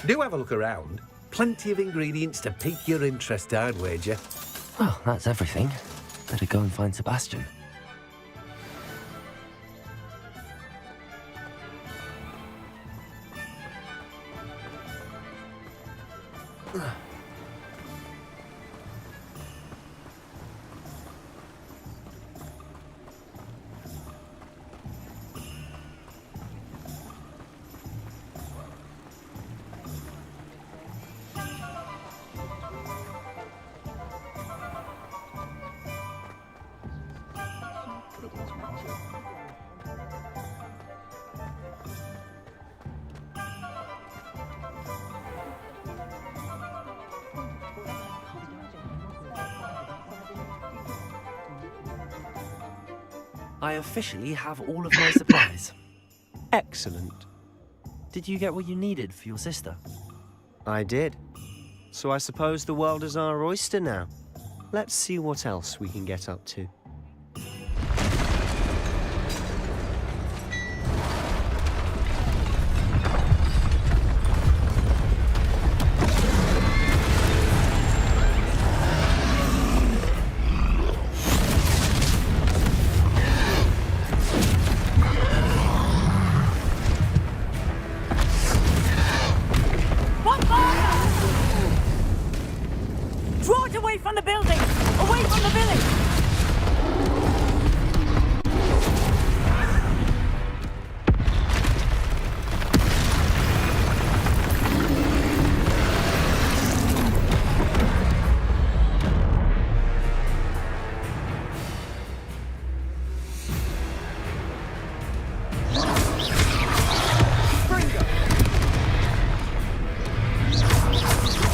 Do have a look around. Plenty of ingredients to pique your interest, I'd wager. Well, that's everything. Better go and find Sebastian. I officially have all of my supplies. Excellent. Did you get what you needed for your sister? I did. So I suppose the world is our oyster now. Let's see what else we can get up to. Draw it away from the building! Away from the village!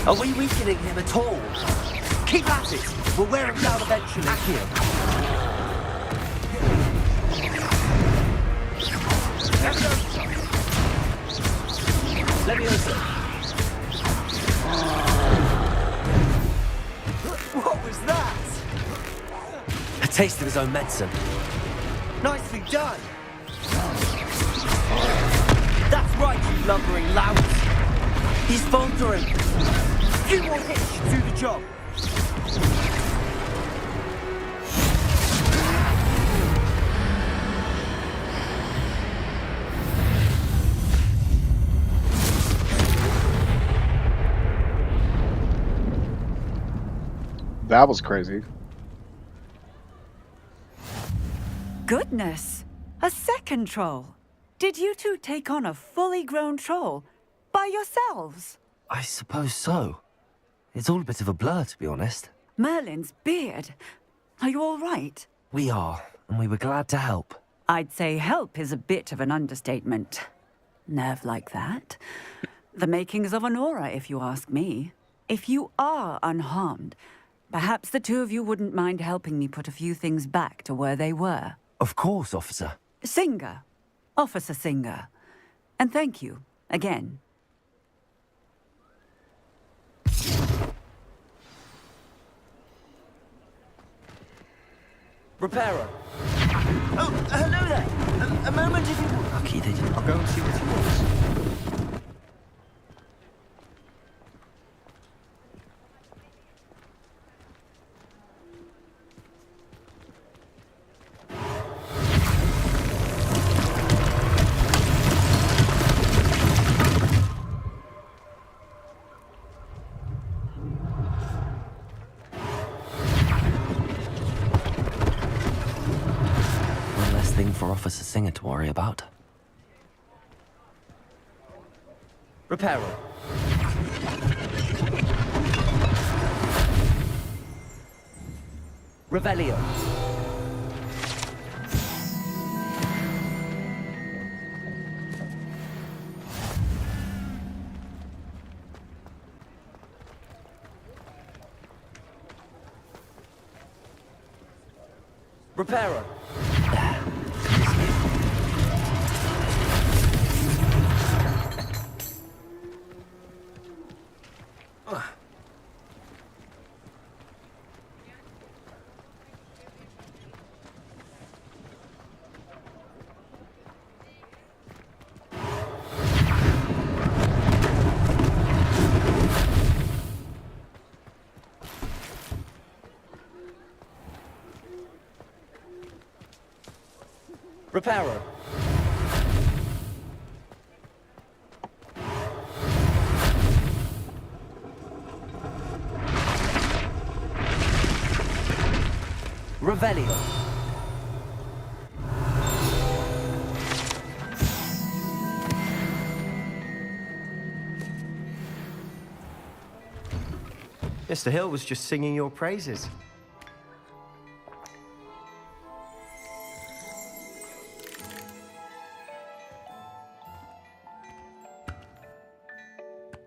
Are we weakening him at all? Keep at it! We'll wear him down eventually. Leviosa! What was that? A taste of his own medicine. Nicely done! That's right, you lumbering lout! He's faltering! Few more hits should do the job! That was crazy. Goodness! A second troll! Did you two take on a fully grown troll? By yourselves? I suppose so. It's all a bit of a blur, to be honest. Merlin's beard. Are you all right? We are, and we were glad to help. I'd say help is a bit of an understatement. Nerve like that. The makings of an aura, if you ask me. If you are unharmed, perhaps the two of you wouldn't mind helping me put a few things back to where they were. Of course, officer. Singer. Officer Singer. And thank you, again. Reparo. Oh, hello there. A moment if you... Lucky they didn't. I'll go and see what he wants. For Officer Singer to worry about. Reparo. Revelio. Reparo. Reparo. Revelio. Mr. Hill was just singing your praises.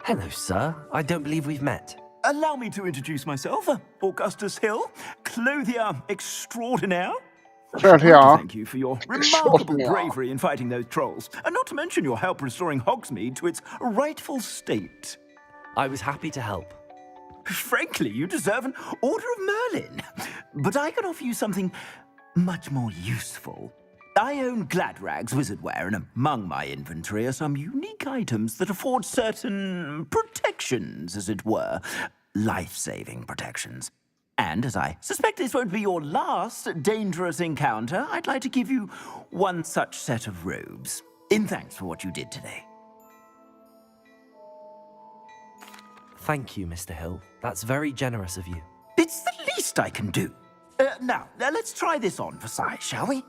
Hello, sir. I don't believe we've met. Allow me to introduce myself. Augustus Hill, clothier extraordinaire. Sure, yeah. Thank you for your remarkable bravery in fighting those trolls, and not to mention your help restoring Hogsmeade to its rightful state. I was happy to help. Frankly, you deserve an Order of Merlin. But I can offer you something much more useful. I own Gladrag's wizardware, and among my inventory are some unique items that afford certain protections, as it were. Life-saving protections. And as I suspect this won't be your last dangerous encounter, I'd like to give you one such set of robes, in thanks for what you did today. Thank you, Mr. Hill. That's very generous of you. It's the least I can do. Now, let's try this on for size, shall we?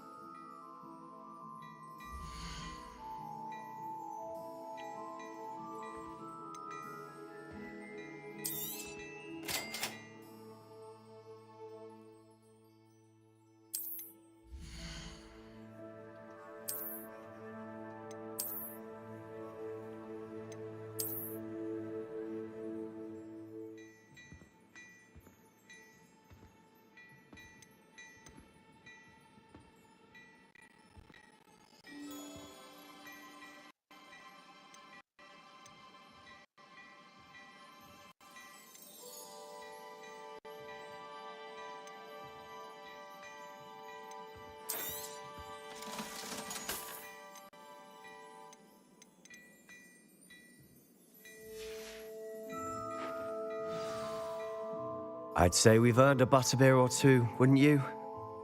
I'd say we've earned a butterbeer or two, wouldn't you?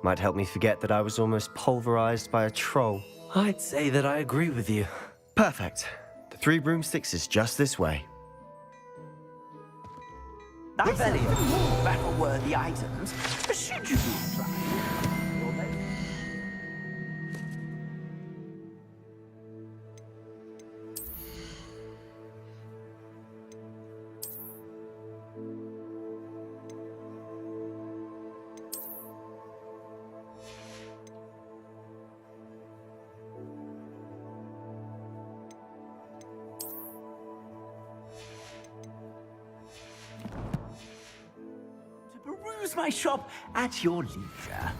Might help me forget that I was almost pulverized by a troll. I'd say that I agree with you. Perfect. The 3 broomsticks is just this way. I said more battle-worthy items, should you be inclined. Peruse my shop at your leisure.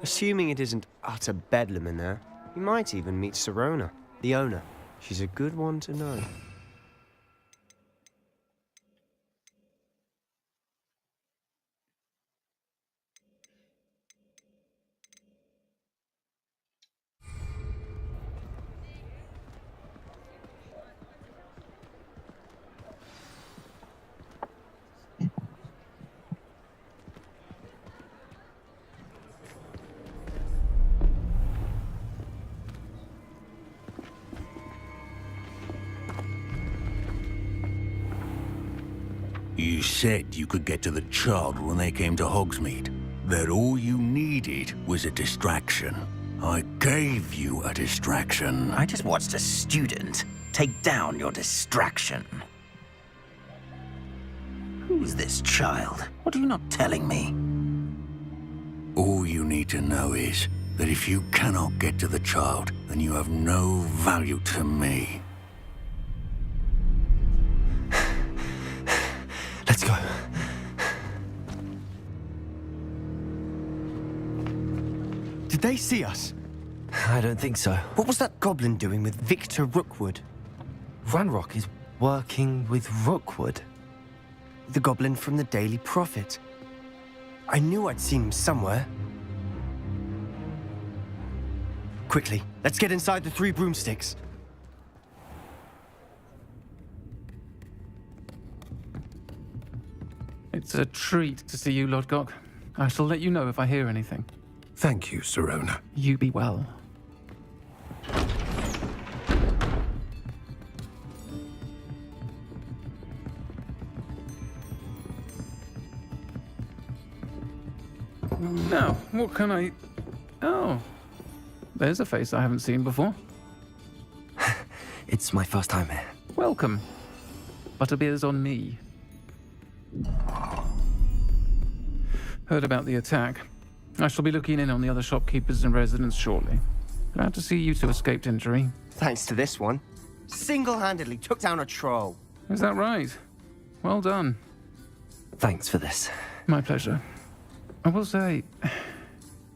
Assuming it isn't utter bedlam in there, you might even meet Sirona, the owner. She's a good one to know. You said you could get to the child when they came to Hogsmeade. That all you needed was a distraction. I gave you a distraction. I just watched a student take down your distraction. Who's this child? What are you not telling me? All you need to know is that if you cannot get to the child, then you have no value to me. Let's go. Did they see us? I don't think so. What was that goblin doing with Victor Rookwood? Ranrock is working with Rookwood. The goblin from the Daily Prophet. I knew I'd seen him somewhere. Quickly, let's get inside the 3 broomsticks. It's a treat to see you, Lodgok. I shall let you know if I hear anything. Thank you, Sirona. You be well. Now, what can I... Oh, there's a face I haven't seen before. It's my first time here. Welcome. Butterbeer's on me. Heard about the attack. I shall be looking in on the other shopkeepers and residents shortly. Glad to see you two escaped injury. Thanks to this one. Single-handedly took down a troll. Is that right? Well done. Thanks for this. My pleasure. I will say,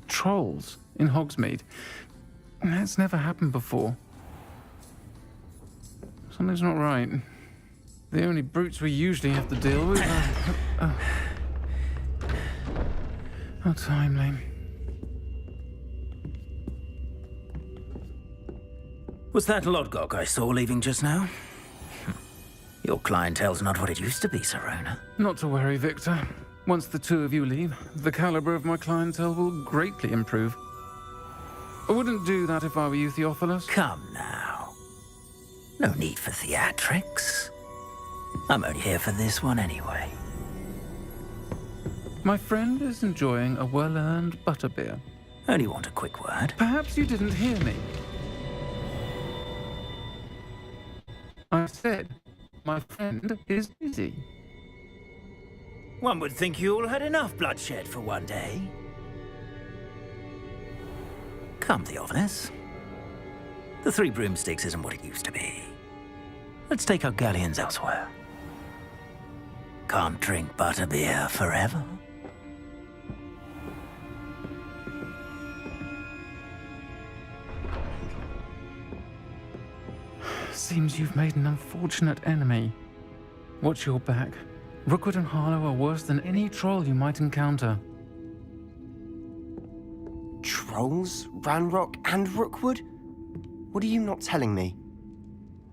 trolls in Hogsmeade. That's never happened before. Something's not right. The only brutes we usually have to deal with are... How timely. Was that Lodgok I saw leaving just now? Your clientele's not what it used to be, Sirona. Not to worry, Victor. Once the two of you leave, the caliber of my clientele will greatly improve. I wouldn't do that if I were you, Theophilus. Come now. No need for theatrics. I'm only here for this one anyway. My friend is enjoying a well-earned butterbeer. Only want a quick word. Perhaps you didn't hear me. I said, my friend is busy. One would think you all had enough bloodshed for one day. Come, Theophilus. The 3 broomsticks isn't what it used to be. Let's take our galleons elsewhere. Can't drink butterbeer forever. Seems you've made an unfortunate enemy. Watch your back. Rookwood and Harlow are worse than any troll you might encounter. Trolls? Ranrock and Rookwood? What are you not telling me?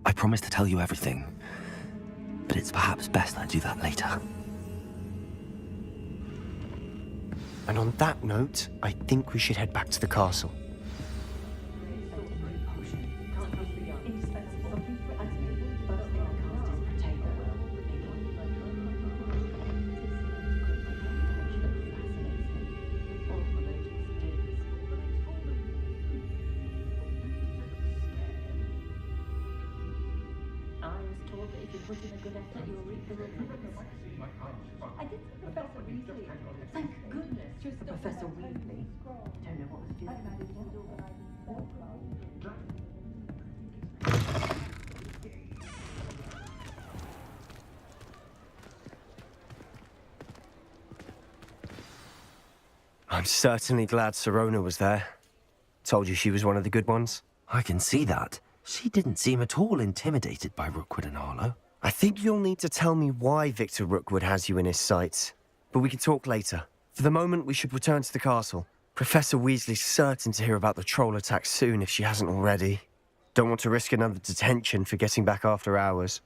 I promise to tell you everything, but it's perhaps best I do that later. And on that note, I think we should head back to the castle. Put in a good effort, you'll reap the rewards. I did see Professor Weasley. Thank goodness, just Professor Weasley. Don't know what was doing. I'm certainly glad Sirona was there. Told you she was one of the good ones. I can see that. She didn't seem at all intimidated by Rookwood and Harlow. I think you'll need to tell me why Victor Rookwood has you in his sights. But we can talk later. For the moment, we should return to the castle. Professor Weasley's certain to hear about the troll attack soon if she hasn't already. Don't want to risk another detention for getting back after hours.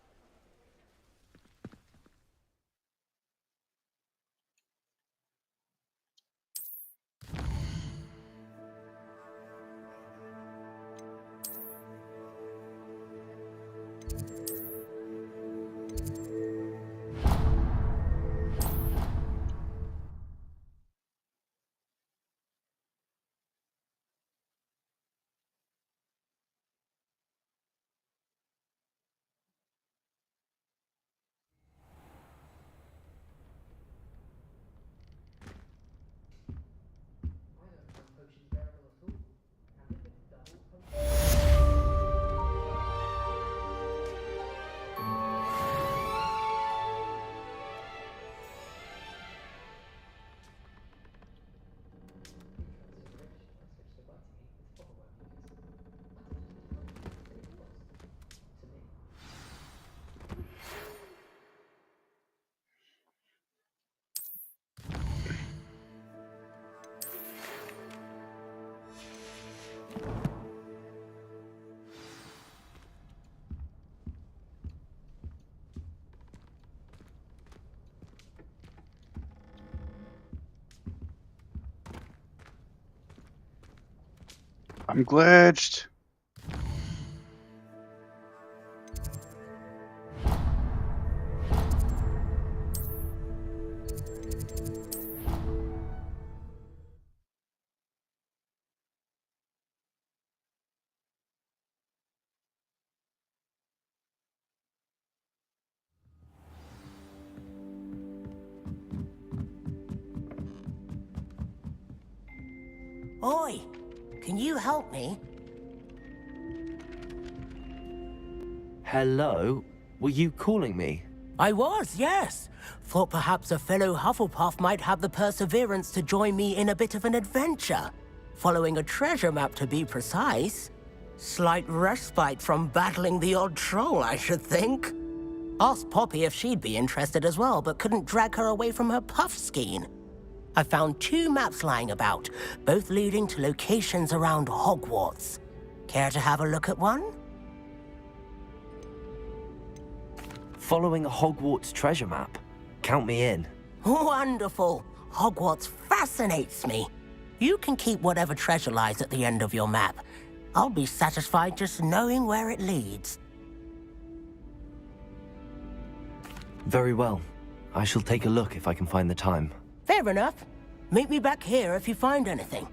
I'm glitched. Oi, can you help me? Hello? Were you calling me? I was, yes. Thought perhaps a fellow Hufflepuff might have the perseverance to join me in a bit of an adventure. Following a treasure map, to be precise. Slight respite from battling the odd troll, I should think. Asked Poppy if she'd be interested as well, but couldn't drag her away from her puff skein. I found 2 maps lying about, both leading to locations around Hogwarts. Care to have a look at one? Following a Hogwarts treasure map? Count me in. Wonderful. Hogwarts fascinates me. You can keep whatever treasure lies at the end of your map. I'll be satisfied just knowing where it leads. Very well. I shall take a look if I can find the time. Fair enough. Meet me back here if you find anything.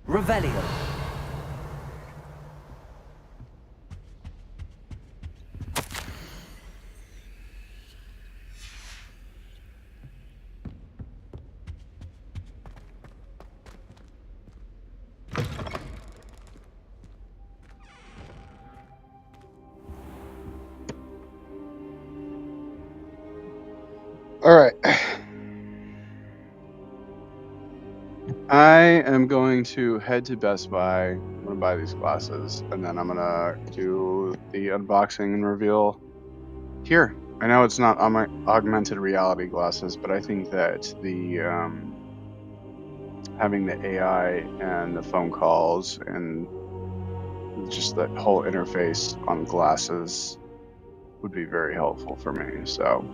Revelio. All right. I am going to head to Best Buy. I'm going to buy these glasses, and then I'm going to do the unboxing and reveal here. I know it's not on my augmented reality glasses, but I think that the having the AI and the phone calls and just the whole interface on glasses would be very helpful for me. So